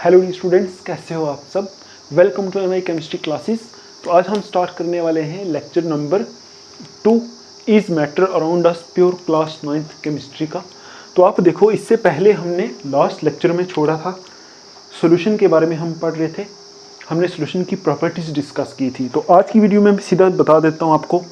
Hello students, कैसे हो आप सब। Welcome to my chemistry classes. तो आज हम स्टार्ट करने वाले हैं lecture number 2 is matter around us pure class 9th chemistry का। तो आप देखो, इससे पहले हमने लास्ट लेक्चर में छोड़ा था, सॉल्यूशन के बारे में हम पढ़ रहे थे। हमने सॉल्यूशन की प्रॉपर्टीज़ डिस्कस की थी। तो आज की वीडियो में सीधा बता देता हूँ आपको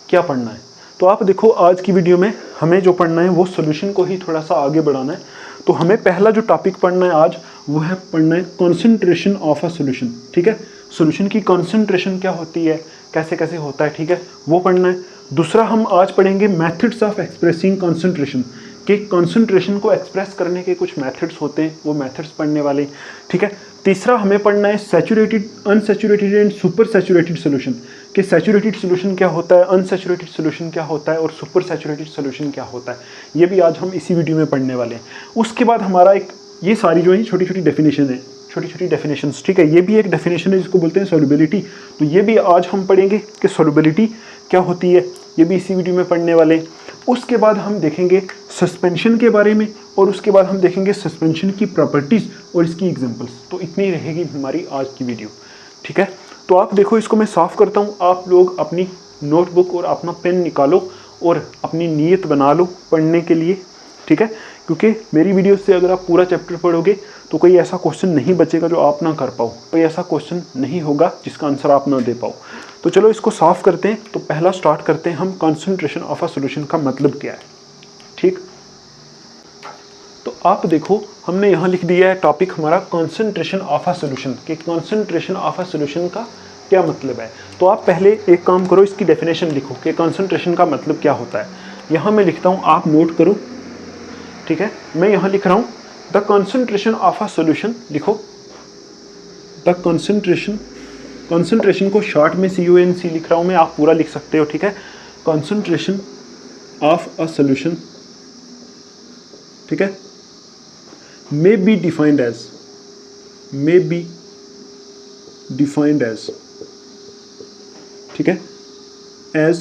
क्या पढ़ना है। तो आप देखो, आज की वीडियो में हमें जो पढ़ना है वो सॉल्यूशन को ही थोड़ा सा आगे बढ़ाना है। तो हमें पहला जो टॉपिक पढ़ना है आज, वो है पढ़ना है कॉन्सेंट्रेशन ऑफ अ सॉल्यूशन। ठीक है, सॉल्यूशन की कॉन्सेंट्रेशन क्या होती है, कैसे कैसे होता है, ठीक है, वो पढ़ना है। दूसरा हम आज पढ़ेंगे मेथड्स ऑफ एक्सप्रेसिंग कॉन्सेंट्रेशन, कि कॉन्सेंट्रेशन को एक्सप्रेस करने के कुछ मेथड्स होते हैं, वो मेथड्स पढ़ने वाले। ठीक है, तीसरा हमें पढ़ना है saturated, unsaturated and supersaturated solution, कि सैचुरेटेड सॉल्यूशन क्या होता है, अनसैचुरेटेड सॉल्यूशन क्या होता है और सुपर सैचुरेटेड सॉल्यूशन क्या होता है। ये भी आज हम इसी वीडियो में पढ़ने वाले हैं। उसके बाद हमारा एक, ये सारी जो है छोटी छोटी डेफिनेशन है, छोटी छोटी डेफिनेशंस। ठीक है, ये भी एक डेफिनेशन है जिसको बोलते हैं सॉल्युबिलिटी। तो ये भी आज हम पढ़ेंगे कि सॉल्युबिलिटी क्या होती है, ये भी इसी वीडियो में पढ़ने वाले हैं। उसके बाद हम देखेंगे सस्पेंशन के बारे में, और उसके बाद हम देखेंगे सस्पेंशन की प्रॉपर्टीज़ और इसकी एग्जांपल्स। तो इतनी रहेगी हमारी आज की वीडियो। ठीक है, तो आप देखो, इसको मैं साफ़ करता हूँ। आप लोग अपनी नोटबुक और अपना पेन निकालो और अपनी नीयत बना लो पढ़ने के लिए। ठीक है, क्योंकि मेरी वीडियो से अगर आप पूरा चैप्टर पढ़ोगे तो कोई ऐसा क्वेश्चन नहीं बचेगा जो आप ना कर पाओ, कोई ऐसा क्वेश्चन नहीं होगा जिसका आंसर आप ना दे पाओ। तो चलो इसको साफ़ करते हैं। तो पहला स्टार्ट करते हैं हम, कॉन्सेंट्रेशन ऑफ अ सॉल्यूशन का मतलब क्या है। ठीक, तो आप देखो, हमने यहाँ लिख दिया है टॉपिक हमारा कॉन्सेंट्रेशन ऑफ अ सॉल्यूशन, कि कॉन्सेंट्रेशन ऑफ अ सॉल्यूशन का क्या मतलब है। तो आप पहले एक काम करो, इसकी डेफिनेशन लिखो कि कॉन्सेंट्रेशन का मतलब क्या होता है। यहाँ मैं लिखता हूँ, आप नोट करो। ठीक है, मैं यहाँ लिख रहा हूँ the concentration of a solution, लिखो द कॉन्सेंट्रेशन को शॉर्ट में CONC लिख रहा हूँ मैं, आप पूरा लिख सकते हो। ठीक है, कॉन्सेंट्रेशन ऑफ अ सॉल्यूशन, ठीक है, may be defined as ठीक है, as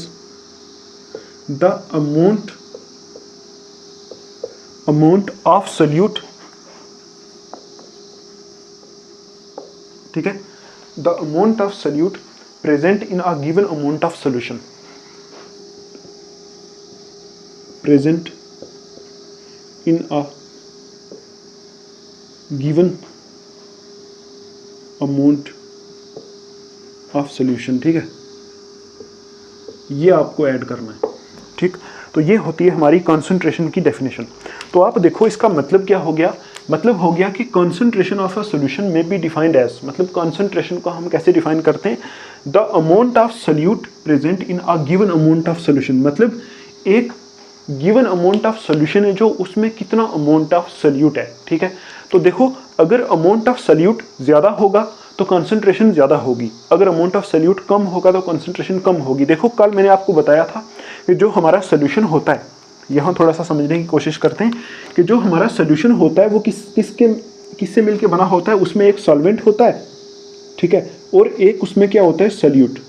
the amount of solute, ठीक है, the amount of solute present in a given amount of solution, present in a given amount of solution। ठीक है, ये आपको ऐड करना है। ठीक, तो ये होती है हमारी कॉन्सेंट्रेशन की डेफिनेशन। तो आप देखो, इसका मतलब क्या हो गया, मतलब हो गया कि कॉन्सेंट्रेशन ऑफ अ सॉल्यूशन में बी डिफाइंड एज, मतलब कॉन्सेंट्रेशन को हम कैसे डिफाइन करते हैं, the amount of solute present in a given amount of solution, मतलब एक गिवन अमाउंट ऑफ सॉल्यूशन है जो उसमें कितना अमाउंट ऑफ सॉल्यूट है। ठीक है, तो देखो, अगर अमाउंट ऑफ सॉल्यूट ज़्यादा होगा तो कॉन्सेंट्रेशन ज़्यादा होगी, अगर अमाउंट ऑफ सॉल्यूट कम होगा तो कॉन्सेंट्रेशन कम होगी। देखो, कल मैंने आपको बताया था कि जो हमारा सॉल्यूशन होता है, यहाँ थोड़ा सा समझने की कोशिश करते हैं कि जो हमारा सॉल्यूशन होता है वो किससे मिलके बना होता है। उसमें एक सॉल्वेंट होता है, ठीक है, और एक उसमें क्या होता है, सॉल्यूट।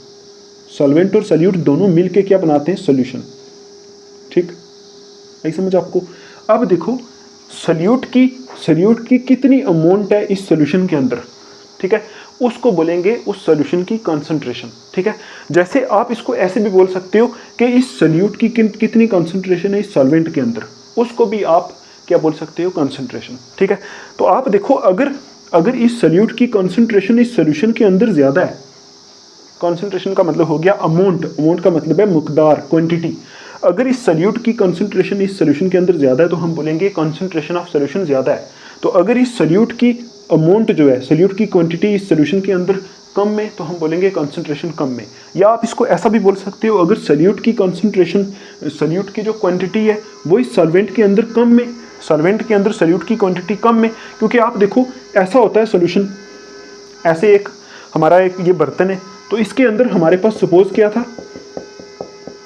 सॉल्वेंट और सॉल्यूट दोनों मिलके क्या बनाते हैं, सॉल्यूशन। ठीक, आई समझ आपको। अब देखो, सॉल्यूट की कितनी अमाउंट है इस सॉल्यूशन के अंदर, ठीक है, उसको बोलेंगे उस सॉल्यूशन की कॉन्सेंट्रेशन। ठीक है, जैसे आप इसको ऐसे भी बोल सकते हो कि इस सॉल्यूट की कितनी कॉन्सेंट्रेशन है इस सॉल्वेंट के अंदर, उसको भी आप क्या बोल सकते हो, कॉन्सेंट्रेशन। ठीक है, तो आप देखो, अगर इस सॉल्यूट की कॉन्सेंट्रेशन इस सॉल्यूशन के अंदर ज़्यादा है, कॉन्सेंट्रेशन का मतलब हो गया अमाउंट का मतलब है मकदार, क्वांटिटी। अगर इस सॉल्यूट की कॉन्सेंट्रेशन इस सॉल्यूशन के अंदर ज़्यादा है तो हम बोलेंगे कॉन्सेंट्रेशन ऑफ सॉल्यूशन ज़्यादा है। तो अगर इस सॉल्यूट की अमाउंट जो है, सॉल्यूट की क्वांटिटी इस सॉल्यूशन के अंदर कम में, तो हम बोलेंगे कॉन्सेंट्रेशन कम में। या आप इसको ऐसा भी बोल सकते हो, अगर सॉल्यूट की कॉन्सेंट्रेशन, सॉल्यूट की जो क्वांटिटी है वो इस सॉल्वेंट के अंदर कम में, सॉल्वेंट के अंदर सॉल्यूट की क्वांटिटी कम में। क्योंकि आप देखो, ऐसा होता है सॉल्यूशन, ऐसे एक हमारा एक ये बर्तन है, तो इसके अंदर हमारे पास सपोज क्या था,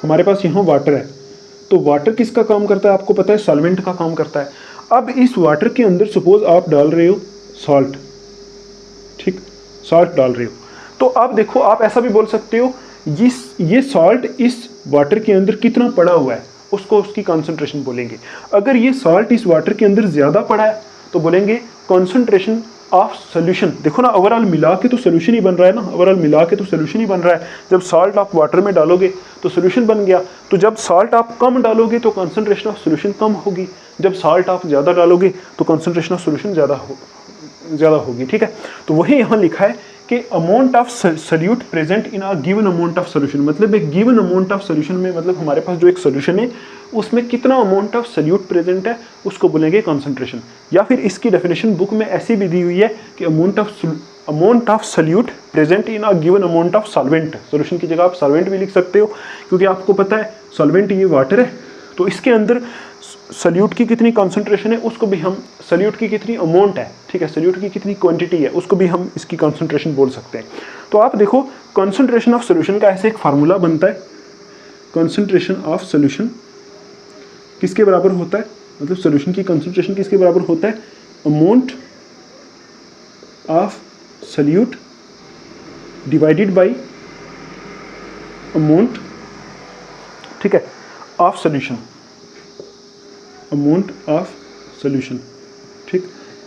हमारे पास यहाँ वाटर है। तो वाटर किसका काम करता है, आपको पता है, सॉल्वेंट का काम करता है। अब इस वाटर के अंदर सपोज आप डाल रहे हो सॉल्ट, ठीक, सॉल्ट डाल रहे हो, तो आप देखो, आप ऐसा भी बोल सकते हो, ये सॉल्ट इस वाटर के अंदर कितना पड़ा हुआ है, उसको उसकी कॉन्सेंट्रेशन बोलेंगे। अगर ये सॉल्ट इस वाटर के अंदर ज़्यादा पड़ा है तो बोलेंगे कॉन्सेंट्रेशन ऑफ सोल्यूशन। देखो ना, ओवरऑल मिला के तो सोल्यूशन ही बन रहा है ना, ओवरऑल मिला के तो सोल्यूशन ही बन रहा है। जब सॉल्ट आप वाटर में डालोगे तो सोल्यूशन बन गया। तो जब सॉल्ट आप कम डालोगे तो कंसंट्रेशन ऑफ सोल्यूशन कम होगी, जब सॉल्ट आप ज़्यादा डालोगे तो कंसंट्रेशन ऑफ सोल्यूशन ज़्यादा होगी। ठीक है, तो वही यहाँ लिखा है कि amount of solute present in a given amount of solution, मतलब एक गिवन अमाउंट ऑफ सोल्यूशन में, मतलब हमारे पास जो एक सोल्यूशन है उसमें कितना अमाउंट ऑफ सोल्यूट प्रेजेंट है उसको बोलेंगे कंसंट्रेशन। या फिर इसकी डेफिनेशन बुक में ऐसी भी दी हुई है कि amount of solute present in a given amount of solvent. Solution की जगह आप सॉल्वेंट भी लिख सकते हो, क्योंकि आपको पता है सॉल्वेंट ये वाटर है, तो इसके अंदर सोल्यूट की कितनी कंसंट्रेशन है उसको भी हम, सोल्यूट की कितनी अमाउंट है, ठीक है, सोल्यूट की कितनी क्वांटिटी है उसको भी हम इसकी कंसंट्रेशन बोल सकते हैं। तो आप देखो कंसंट्रेशन ऑफ सोल्यूशन का ऐसे एक फार्मूला बनता है, कंसंट्रेशन ऑफ सोल्यूशन किसके बराबर होता है, मतलब सोल्यूशन की कंसंट्रेशन किसके बराबर होता है, amount of solute divided by amount, ठीक है, of solution, amount of solution. ठीक,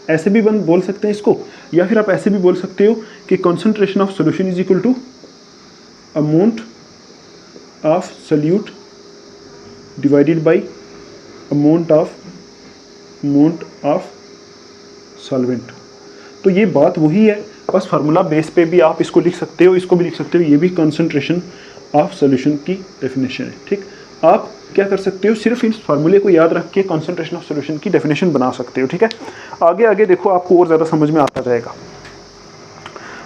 ऐसे भी बोल सकते हैं इसको, या फिर आप ऐसे भी बोल सकते हो कि concentration of solution is equal to amount of solute divided by amount of solvent. तो ये बात वही है, बस फार्मूला बेस पे भी आप इसको लिख सकते हो, इसको भी लिख सकते हो, ये भी कंसंट्रेशन ऑफ सोल्यूशन की डेफिनेशन है। ठीक, आप क्या कर सकते हो, सिर्फ इस फार्मूले को याद रख के कंसंट्रेशन ऑफ सोल्यूशन की डेफिनेशन बना सकते हो। ठीक है, आगे आगे देखो आपको और ज़्यादा समझ में आता जाएगा।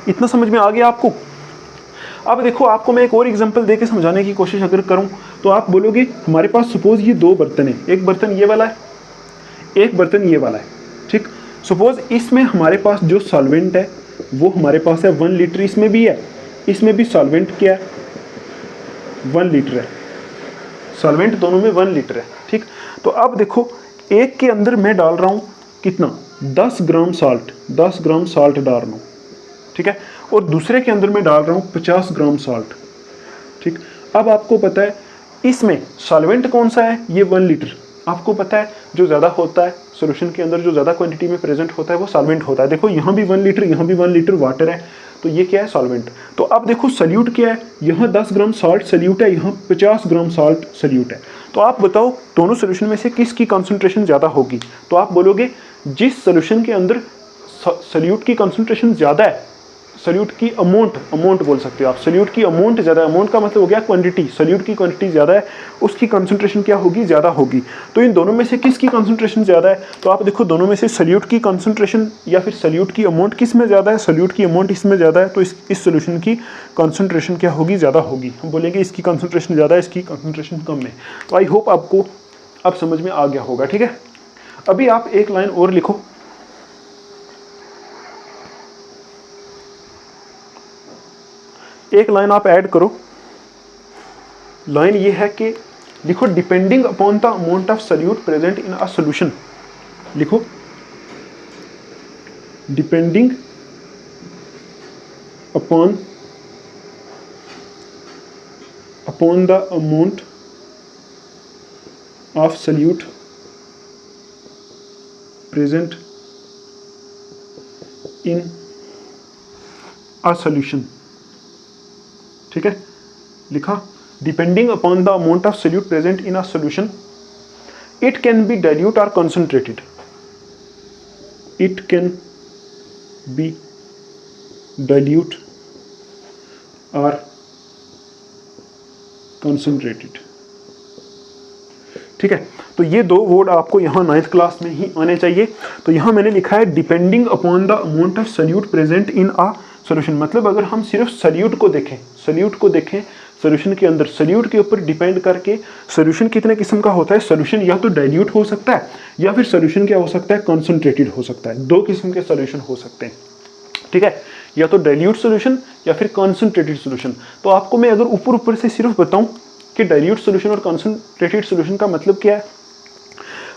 इतना समझ में आ गया आपको? अब देखो आपको मैं एक और एग्जांपल देके समझाने की कोशिश अगर करूं तो आप बोलोगे हमारे पास सपोज ये दो बर्तन है, एक बर्तन ये वाला है, एक बर्तन ये वाला है। ठीक, सपोज इसमें हमारे पास जो सॉल्वेंट है वो हमारे पास है 1 लीटर, इसमें भी है, इसमें भी सॉल्वेंट क्या है 1 लीटर है, सॉल्वेंट दोनों में 1 लीटर है। ठीक, तो अब देखो एक के अंदर मैं डाल रहा हूँ कितना, 10 ग्राम सॉल्ट, 10 ग्राम सॉल्ट डाल रहा हूँ। ठीक है, और दूसरे के अंदर मैं डाल रहा हूँ 50 ग्राम सॉल्ट। ठीक, अब आपको पता है इसमें सॉल्वेंट कौन सा है, ये 1 लीटर। आपको पता है जो ज़्यादा होता है सोल्यूशन के अंदर, जो ज़्यादा क्वांटिटी में प्रेजेंट होता है वो सॉल्वेंट होता है। देखो यहाँ भी 1 लीटर, यहाँ भी 1 लीटर वाटर है, तो ये क्या है, सॉल्वेंट। तो अब देखो सोल्यूट क्या है, यहाँ 10 ग्राम सॉल्ट सोल्यूट है, यहाँ 50 ग्राम सॉल्ट सोल्यूट है। तो आप बताओ दोनों सोल्यूशन में से किसकी कंसंट्रेशन ज़्यादा होगी? तो आप बोलोगे जिस सोल्यूशन के अंदर सोल्यूट की कंसंट्रेशन ज़्यादा है, सोल्यूट की अमाउंट बोल सकते हो आप, सोल्यूट की अमाउंट ज़्यादा है, अमाउंट का मतलब हो गया क्वांटिटी, सोल्यूट की क्वांटिटी ज़्यादा है, उसकी कंसंट्रेशन क्या होगी, ज़्यादा होगी। तो इन दोनों में से किसकी कंसंट्रेशन ज़्यादा है? तो आप देखो दोनों में से सोल्यूट की कंसंट्रेशन या फिर सोल्यूट की अमाउंट किस में ज़्यादा है, सोल्यूट की अमाउंट इसमें ज़्यादा है, तो इस सोल्यूशन की कंसंट्रेशन क्या होगी, ज़्यादा होगी। हम बोलेंगे इसकी कंसंट्रेशन ज़्यादा है, इसकी कंसंट्रेशन कम है। तो आई होप आपको अब समझ में आ गया होगा। ठीक है, अभी आप एक लाइन और लिखो, एक लाइन आप ऐड करो। लाइन ये है कि लिखो depending upon the amount of solute present in a solution. लिखो depending upon the amount of solute present in a solution. ठीक है, लिखा depending upon the amount of solute present in a solution, it can be dilute और concentrated, it can be dilute और concentrated. ठीक है, तो ये दो वर्ड आपको यहाँ 9th क्लास में ही आने चाहिए। तो यहाँ मैंने लिखा है depending upon the amount of solute present in a solution, मतलब अगर हम सिर्फ सोल्यूट को देखें सॉल्यूशन के अंदर, सोल्यूट के ऊपर डिपेंड करके सॉल्यूशन कितने किस्म का होता है, सॉल्यूशन या तो डाइल्यूट हो सकता है या फिर सॉल्यूशन क्या हो सकता है, कंसंट्रेटेड हो सकता है। दो किस्म के सॉल्यूशन हो सकते हैं। ठीक है, या तो डाइल्यूट सॉल्यूशन या फिर कंसंट्रेटेड सॉल्यूशन। तो आपको मैं अगर ऊपर से सिर्फ बताऊं कि डाइल्यूट सॉल्यूशन और कंसंट्रेटेड सॉल्यूशन का मतलब क्या है,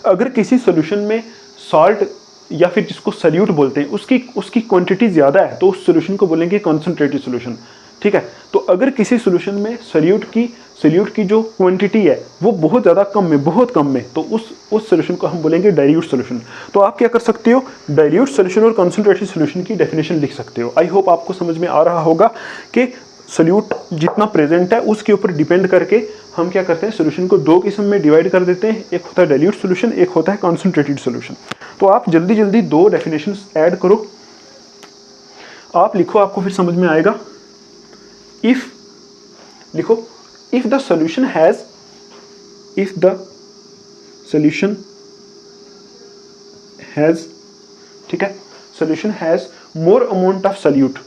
अगर किसी सॉल्यूशन में सॉल्ट या फिर जिसको सोल्यूट बोलते हैं उसकी क्वांटिटी ज़्यादा है तो उस सॉल्यूशन को बोलेंगे कंसंट्रेटेड सॉल्यूशन। ठीक है, तो अगर किसी सॉल्यूशन में सोल्यूट की सोल्यूट की जो क्वांटिटी है वो बहुत ज़्यादा कम में, बहुत कम में, तो उस सोल्यूशन को हम बोलेंगे डाइल्यूट सोल्यूशन। तो आप क्या कर सकते हो, डाइल्यूट सोल्यूशन और कंसंट्रेटेड सोल्यूशन की डेफिनेशन लिख सकते हो। आई होप आपको समझ में आ रहा होगा कि सोल्यूट जितना प्रेजेंट है उसके ऊपर डिपेंड करके हम क्या करते हैं, सोल्यूशन को दो किस्म में डिवाइड कर देते हैं, एक होता है डाइल्यूट सोल्यूशन, एक होता है कंसंट्रेटेड सोल्यूशन। तो आप जल्दी जल्दी दो डेफिनेशंस ऐड करो, आप लिखो, आपको फिर समझ में आएगा। इफ लिखो, if the solution has, if the solution has, ठीक है, solution has more amount of solute,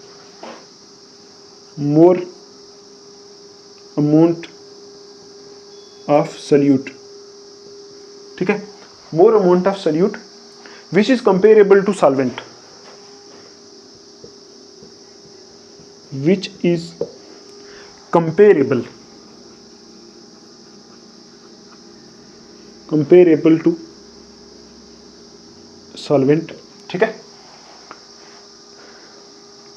more amount of solute, ठीक है, more amount of solute which is comparable to solvent, which is comparable to solvent, ठीक है।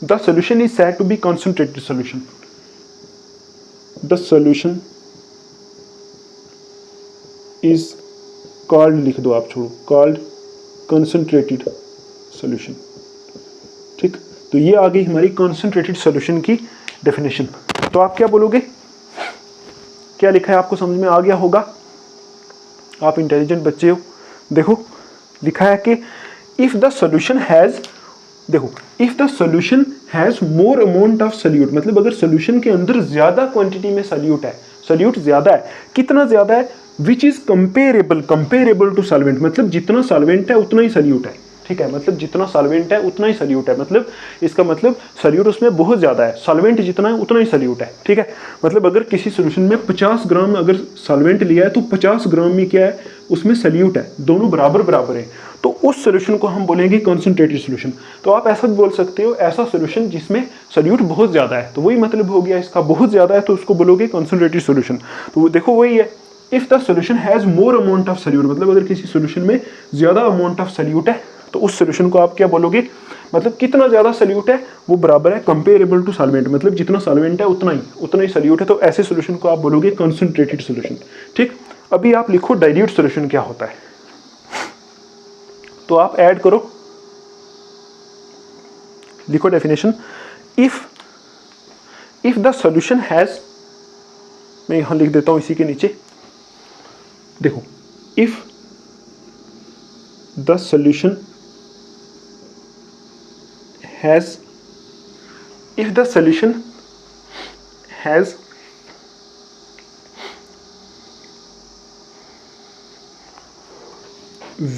The solution is said to be concentrated solution. The solution is called, लिख दो आप, छोड़ो, called concentrated solution, ठीक। तो ये आ गई हमारी कॉन्सेंट्रेटेड सॉल्यूशन की डेफिनेशन। तो आप क्या बोलोगे, क्या लिखा है आपको समझ में आ गया होगा, आप इंटेलिजेंट बच्चे हो। देखो लिखा है कि इफ द सॉल्यूशन हैज, देखो if the solution has more amount of solute, मतलब अगर सॉल्यूशन के अंदर ज्यादा क्वांटिटी में सोल्यूट है, सोल्यूट ज्यादा है, कितना ज्यादा है, which is comparable to solvent, मतलब जितना सॉल्वेंट है उतना ही सोल्यूट है, ठीक है, मतलब जितना सॉल्वेंट है उतना ही सोल्यूट है, मतलब इसका मतलब सोल्यूट उसमें बहुत ज़्यादा है, सॉल्वेंट जितना है उतना ही सोल्यूट है, ठीक है। मतलब अगर किसी सोल्यूशन में 50 ग्राम अगर सॉल्वेंट लिया है तो 50 ग्राम में क्या है, उसमें सोल्यूट है, दोनों बराबर बराबर है, तो उस सोल्यूशन को हम बोलेंगे कॉन्सेंट्रेटेड सोल्यूशन। तो आप ऐसा बोल सकते हो, ऐसा सोल्यूशन जिसमें सोल्यूट बहुत ज़्यादा है, तो वही मतलब हो गया इसका, बहुत ज़्यादा है तो उसको बोलोगे कॉन्सेंट्रेटेड सोल्यूशन। तो देखो वही है, if the solution has more amount of solute, मतलब अगर किसी सोल्यूशन में ज़्यादा अमाउंट ऑफ सोल्यूट है तो उस सोल्यूशन को आप क्या बोलोगे, मतलब कितना ज़्यादा सोल्यूट है वो बराबर है कंपेरेबल टू सॉल्वेंट, मतलब जितना सॉल्वेंट है उतना ही सोल्यूट है, तो ऐसे सोल्यूशन को आप बोलोगे कंसंट्रेटेड सोल्यूशन, ठीक। अभी आप लिखो डाइल्यूट सोल्यूशन क्या होता है, तो आप ऐड करो, लिखो definition, if the solution has, मैं यहां लिख देता हूं इसी के नीचे, देखो if the solution has, if the solution has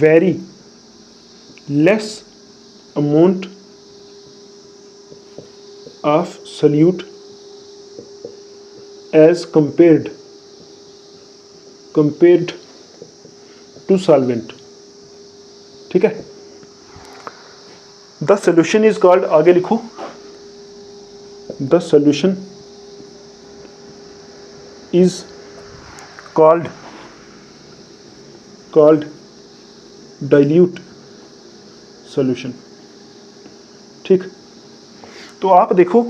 very less amount of solute as compared to solvent, ठीक है। द सोल्यूशन इज कॉल्ड, आगे लिखो, the solution is called dilute solution, ठीक। तो आप देखो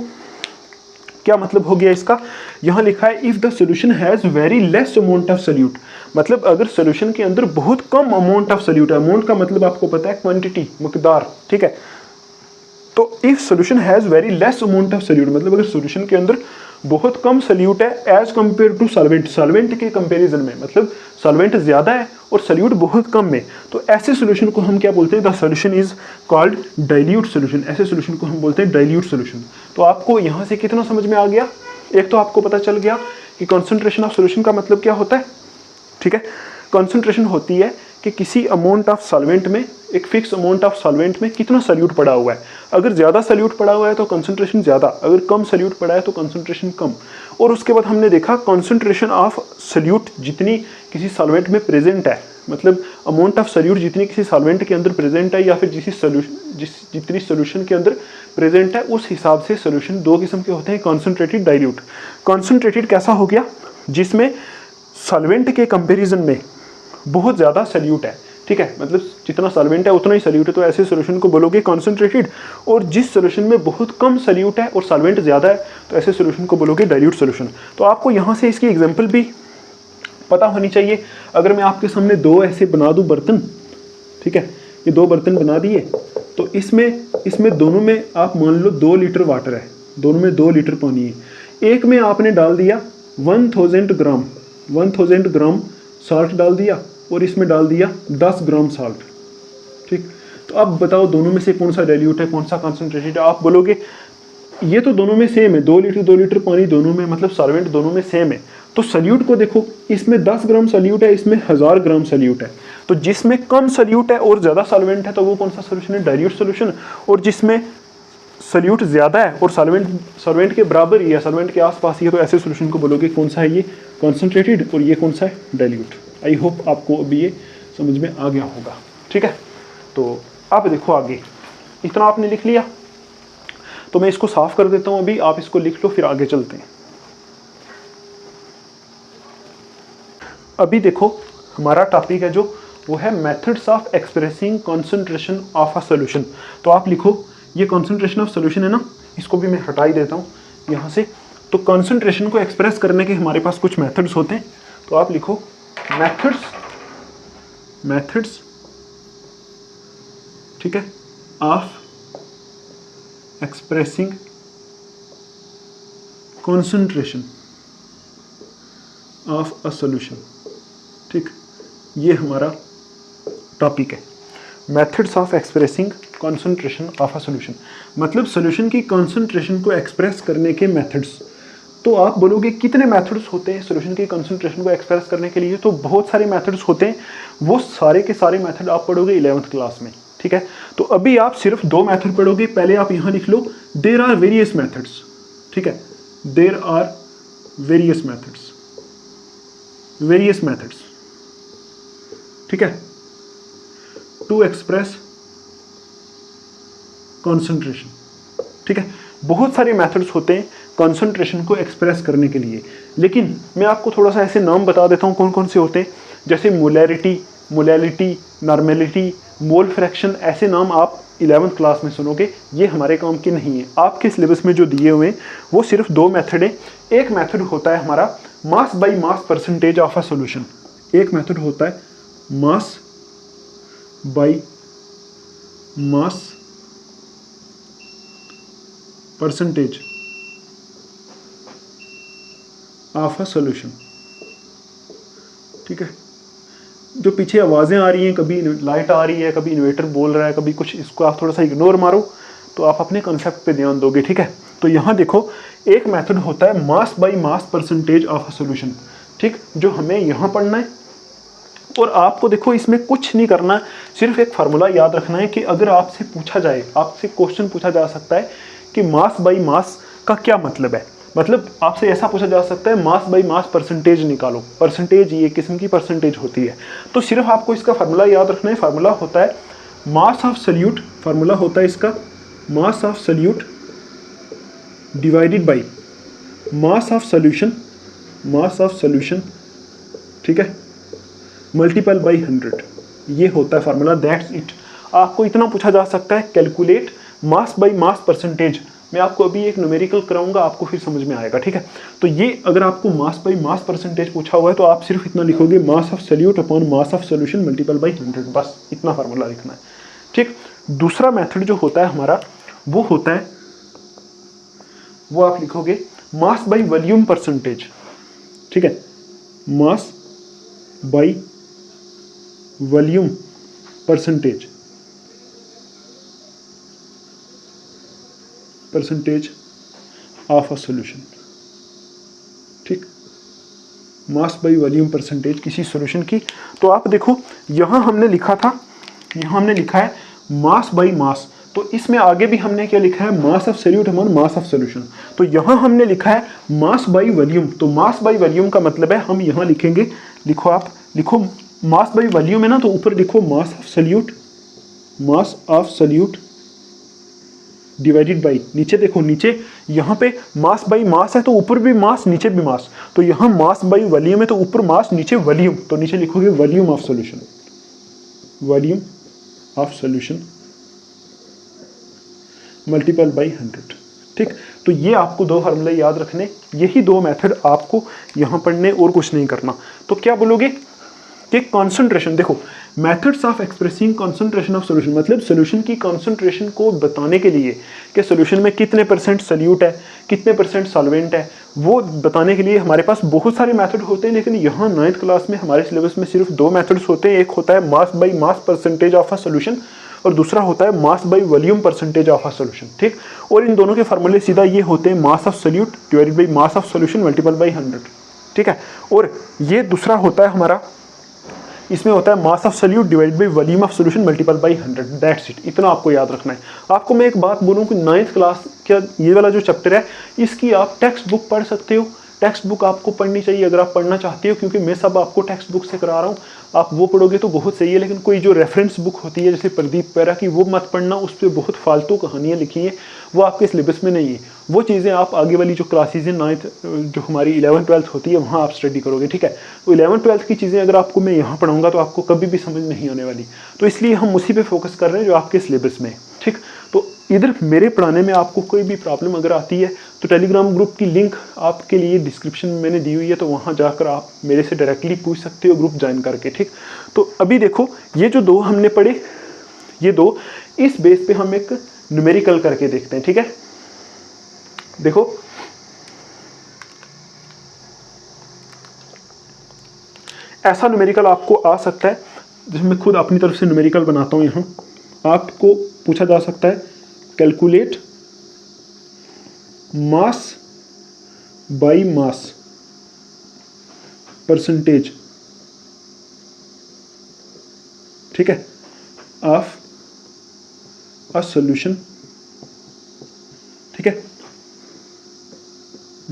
क्या मतलब हो गया इसका, यहां लिखा है if the solution has very less amount of solute, मतलब अगर सोल्यूशन के अंदर बहुत कम अमाउंट ऑफ सोल्यूट है, अमाउंट का मतलब आपको पता है क्वांटिटी, मकदार, ठीक है। तो if solution has very less amount of solute, मतलब अगर सोल्यूशन के अंदर बहुत कम सोल्यूट है as compare to solvent, solvent के कंपैरिजन में, मतलब सॉल्वेंट ज्यादा है और सोल्यूट बहुत कम में, तो ऐसे सोल्यूशन को हम क्या बोलते हैं, the solution is called dilute solution, ऐसे सोल्यूशन को हम बोलते हैं डाइल्यूट सोल्यूशन। तो आपको यहाँ से कितना समझ में आ गया, एक तो आपको पता चल गया कि कॉन्सेंट्रेशन ऑफ सोल्यूशन का मतलब क्या होता है, ठीक है। कॉन्सेंट्रेशन होती है कि किसी अमाउंट ऑफ सॉल्वेंट में, एक फिक्स अमाउंट ऑफ सॉल्वेंट में कितना सोल्यूट पड़ा हुआ है, अगर ज़्यादा सोल्यूट पड़ा हुआ है तो कंसंट्रेशन ज़्यादा, अगर कम सोल्यूट पड़ा है तो कंसंट्रेशन कम। और उसके बाद हमने देखा कॉन्सेंट्रेशन ऑफ सोल्यूट जितनी किसी सॉल्वेंट में प्रेजेंट है, मतलब अमाउंट ऑफ सोल्यूट जितनी किसी सॉल्वेंट के अंदर प्रेजेंट है या फिर जितनी सोल्यूशन के अंदर प्रेजेंट है, उस हिसाब से सोल्यूशन दो किस्म के होते हैं, कॉन्सेंट्रेटेड, डाइल्यूट। कॉन्सेंट्रेटेड कैसा हो गया, जिसमें सॉल्वेंट के कंपैरिजन में बहुत ज़्यादा सोल्यूट है, ठीक ठीक है, मतलब जितना सॉल्वेंट है उतना ही सॉल्यूट है, तो ऐसे सॉल्यूशन को बोलोगे कॉन्सेंट्रेटेड। और जिस सॉल्यूशन में बहुत कम सॉल्यूट है और सॉल्वेंट ज़्यादा है तो ऐसे सॉल्यूशन को बोलोगे डाइल्यूट सॉल्यूशन। तो आपको यहाँ से इसकी एग्जांपल भी पता होनी चाहिए। अगर मैं आपके सामने दो ऐसे बना दूँ बर्तन, ठीक है, ये दो बर्तन बना दिए, तो इसमें दोनों में आप मान लो 2 लीटर वाटर है, दोनों में 2 लीटर पानी है। एक में आपने डाल दिया 1000 ग्राम साल्ट डाल दिया और इसमें डाल दिया 10 ग्राम साल्ट, ठीक। तो अब बताओ दोनों में से कौन सा डाइल्यूट है, कौन सा कॉन्सेंट्रेटेड है। आप बोलोगे ये तो दोनों में सेम है, 2 लीटर पानी दोनों में, मतलब सॉल्वेंट दोनों में सेम है। तो सॉल्यूट को देखो, इसमें 10 ग्राम सॉल्यूट है, इसमें 1000 ग्राम सॉल्यूट है। तो जिसमें कम सॉल्यूट है और ज़्यादा सॉल्वेंट है तो वो कौन सा सॉल्यूशन है, डाइल्यूट सॉल्यूशन। और जिसमें सॉल्यूट ज़्यादा है और सॉल्वेंट के बराबर ही है, सॉल्वेंट के आसपास ही है, तो ऐसे सॉल्यूशन को बोलोगे कौन सा है, ये कॉन्सेंट्रेटेड, और ये कौन सा है, डाइल्यूट। आई होप आपको अभी ये समझ में आ गया होगा, ठीक है। तो आप देखो आगे, इतना आपने लिख लिया, तो मैं इसको साफ कर देता हूँ अभी, आप इसको लिख लो, फिर आगे चलते हैं। अभी देखो हमारा टॉपिक है जो वो है methods of expressing concentration of a solution. तो आप लिखो, ये कॉन्सेंट्रेशन ऑफ सॉल्यूशन है ना, इसको भी मैं हटा ही देता हूँ यहाँ से। तो कॉन्सेंट्रेशन को एक्सप्रेस करने के हमारे पास कुछ मेथड्स होते हैं, तो आप लिखो मेथड्स, ठीक है, of expressing concentration of a solution, ठीक। ये हमारा टॉपिक है, methods of expressing concentration of a solution, मतलब सॉल्यूशन की कॉन्सेंट्रेशन को एक्सप्रेस करने के मेथड्स। तो आप बोलोगे कितने मेथड्स होते हैं सॉल्यूशन की कॉन्सेंट्रेशन को एक्सप्रेस करने के लिए, तो बहुत सारे मेथड्स होते हैं, वो सारे के सारे मेथड आप पढ़ोगे 11th क्लास में, ठीक है। तो अभी आप सिर्फ 2 मेथड पढ़ोगे। पहले आप यहाँ लिख लो, देयर आर वेरियस मेथड्स, ठीक है, देयर आर वेरियस मेथड्स, ठीक है, टू एक्सप्रेस कॉन्सेंट्रेशन, ठीक है। बहुत सारे मेथड्स होते हैं कॉन्सेंट्रेशन को एक्सप्रेस करने के लिए, लेकिन मैं आपको थोड़ा सा ऐसे नाम बता देता हूँ कौन कौन से होते हैं, जैसे मोलैरिटी, नॉर्मेलिटी, मोल फ्रैक्शन। ऐसे नाम आप 11th क्लास में सुनोगे, ये हमारे काम की नहीं है। आपके सिलेबस में जो दिए हुए हैं वो सिर्फ 2 मेथड है। एक मेथड होता है हमारा mass by mass percentage of a solution, एक मेथड होता है mass by mass percentage of a solution, ठीक है। जो पीछे आवाज़ें आ रही हैं, कभी लाइट आ रही है, कभी इन्वर्टर बोल रहा है, कभी कुछ, इसको आप थोड़ा सा इग्नोर मारो तो आप अपने कंसेप्ट पे ध्यान दोगे, ठीक है। तो यहाँ देखो, एक मेथड होता है mass by mass percentage of a solution, ठीक, जो हमें यहाँ पढ़ना है। और आपको देखो इसमें कुछ नहीं करना, सिर्फ एक फार्मूला याद रखना है कि अगर आपसे पूछा जाए, आपसे क्वेश्चन पूछा जा सकता है कि मास बाई मास का क्या मतलब है, मतलब आपसे ऐसा पूछा जा सकता है मास बाई मास परसेंटेज निकालो। परसेंटेज ये किस्म की परसेंटेज होती है, तो सिर्फ आपको इसका फार्मूला याद रखना है। फार्मूला होता है मास ऑफ सॉल्यूट, फार्मूला होता है इसका mass of solute divided by mass of solution, ठीक है, मल्टीपल बाई 100। ये होता है फार्मूला, दैट्स इट। आपको इतना पूछा जा सकता है, calculate mass by mass percentage. मैं आपको अभी एक न्यूमेरिकल कराऊंगा, आपको फिर समझ में आएगा, ठीक है। तो ये अगर आपको मास बाई मास परसेंटेज पूछा हुआ है तो आप सिर्फ इतना लिखोगे, mass of solute upon mass of solution multiple by 100, बस इतना फार्मूला लिखना है, ठीक। दूसरा मेथड जो होता है हमारा, वो होता है, वो आप लिखोगे मास बाई वॉल्यूम परसेंटेज, ठीक है, mass by volume percentage of a solution, ठीक, मास बाई वॉल्यूम परसेंटेज किसी सॉल्यूशन की। तो आप देखो यहाँ हमने लिखा था, यहाँ हमने लिखा है मास बाई मास, तो इसमें आगे भी हमने क्या लिखा है, mass of solute upon mass of solution. तो यहाँ हमने लिखा है मास बाई वॉल्यूम, तो मास बाई वॉल्यूम का मतलब है हम यहाँ लिखेंगे, लिखो आप, लिखो मास बाई वॉल्यूम है ना, तो ऊपर लिखो mass of solute divided by, नीचे देखो, नीचे यहाँ पे मास बाई मास है तो ऊपर भी मास नीचे भी मास, तो यहाँ मास बाई वॉल्यूम है तो ऊपर मास नीचे वॉल्यूम, तो नीचे लिखोगे volume of solution, volume of solution multiple by 100। ठीक, तो ये आपको दो फार्मूले याद रखने, यही दो मेथड आपको यहाँ पढ़ने, और कुछ नहीं करना। तो क्या बोलोगे कि कॉन्सेंट्रेशन, देखो methods of expressing concentration of solution, मतलब सॉल्यूशन की कॉन्सेंट्रेशन को बताने के लिए कि सॉल्यूशन में कितने परसेंट सॉल्यूट है, कितने परसेंट सॉल्वेंट है, वो बताने के लिए हमारे पास बहुत सारे मेथड होते हैं। लेकिन यहाँ 9th क्लास में हमारे सिलेबस में सिर्फ दो मेथड्स होते हैं। एक होता है mass by mass percentage of a solution, और दूसरा होता है mass by volume percentage of a solution. ठीक, और इन दोनों के फार्मूले सीधा ये होते हैं mass of solute divided by mass of solution multiple by 100। ठीक है, और ये दूसरा होता है हमारा, इसमें होता है mass of solute divided by volume of solution multiple by 100। That's it, इतना आपको याद रखना है। आपको मैं एक बात बोलूँ कि 9th क्लास का ये वाला जो चैप्टर है, इसकी आप टेक्स्ट बुक पढ़ सकते हो। टेक्स्ट बुक आपको पढ़नी चाहिए अगर आप पढ़ना चाहते हो, क्योंकि मैं सब आपको टेक्स्ट बुक से करा रहा हूँ। आप वो पढ़ोगे तो बहुत सही है, लेकिन कोई जो रेफरेंस बुक होती है जैसे प्रदीप पैरा की, वो मत पढ़ना। उस पर बहुत फालतू कहानियाँ लिखी हैं, वो आपके सिलेबस में नहीं है। वो चीज़ें आप आगे वाली जो क्लासेज हैं 9th जो हमारी 11th 12th होती है, वहाँ आप स्टडी करोगे। ठीक है, तो 11th 12th की चीज़ें अगर आपको मैं यहाँ पढ़ाऊँगा तो आपको कभी भी समझ नहीं आने वाली। तो इसलिए हम उसी पे फोकस कर रहे हैं जो आपके सिलेबस में है। ठीक, तो इधर मेरे पढ़ाने में आपको कोई भी प्रॉब्लम अगर आती है तो टेलीग्राम ग्रुप की लिंक आपके लिए डिस्क्रिप्शन में मैंने दी हुई है, तो वहाँ जाकर आप मेरे से डायरेक्टली पूछ सकते हो ग्रुप ज्वाइन करके। ठीक, तो अभी देखो ये जो दो हमने पढ़े, ये दो, इस बेस पे हम एक न्यूमेरिकल करके देखते हैं। ठीक है, देखो ऐसा न्यूमेरिकल आपको आ सकता है, जिसमें मैं खुद अपनी तरफ से न्यूमेरिकल बनाता हूँ। यहाँ आपको पूछा जा सकता है calculate mass by mass percentage, ठीक है, ऑफ अ सॉल्यूशन, ठीक है,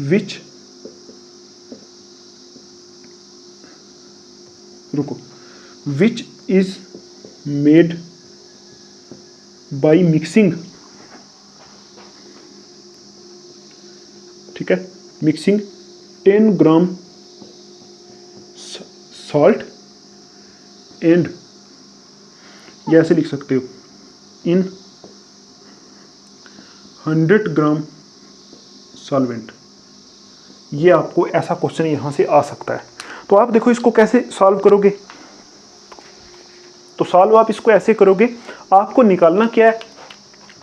विच, रुको, which is made by mixing, ठीक है, मिक्सिंग 10 ग्राम सॉल्ट एंड, ये ऐसे लिख सकते हो, इन 100 ग्राम सॉल्वेंट। ये आपको ऐसा क्वेश्चन यहां से आ सकता है। तो आप देखो इसको कैसे सॉल्व करोगे। तो सॉल्व आप इसको ऐसे करोगे, आपको निकालना क्या है,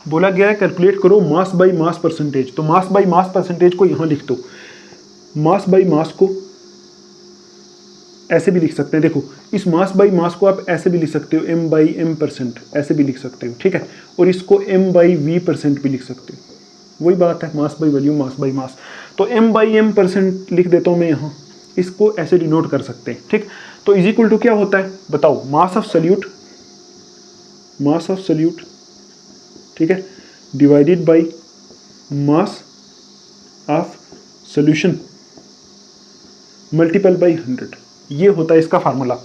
बोला गया है कैलकुलेट करो मास बाई मास परसेंटेज। तो मास बाई मास परसेंटेज को यहां लिख दो। मास बाई मास को ऐसे भी लिख सकते हैं, देखो इस मास बाई मास को आप ऐसे भी लिख सकते हो, m बाई m परसेंट, ऐसे भी लिख सकते हो। ठीक है, और इसको m बाई v परसेंट भी लिख सकते हो। वही बात है, mass by volume, mass by mass. तो m बाई m परसेंट लिख देता हूँ मैं यहाँ, इसको ऐसे डिनोट कर सकते हैं। ठीक, तो इज इक्वल टू क्या होता है बताओ, mass of solute, mass of solute, ठीक है, divided by mass of solution multiple by 100। ये होता है इसका फार्मूला।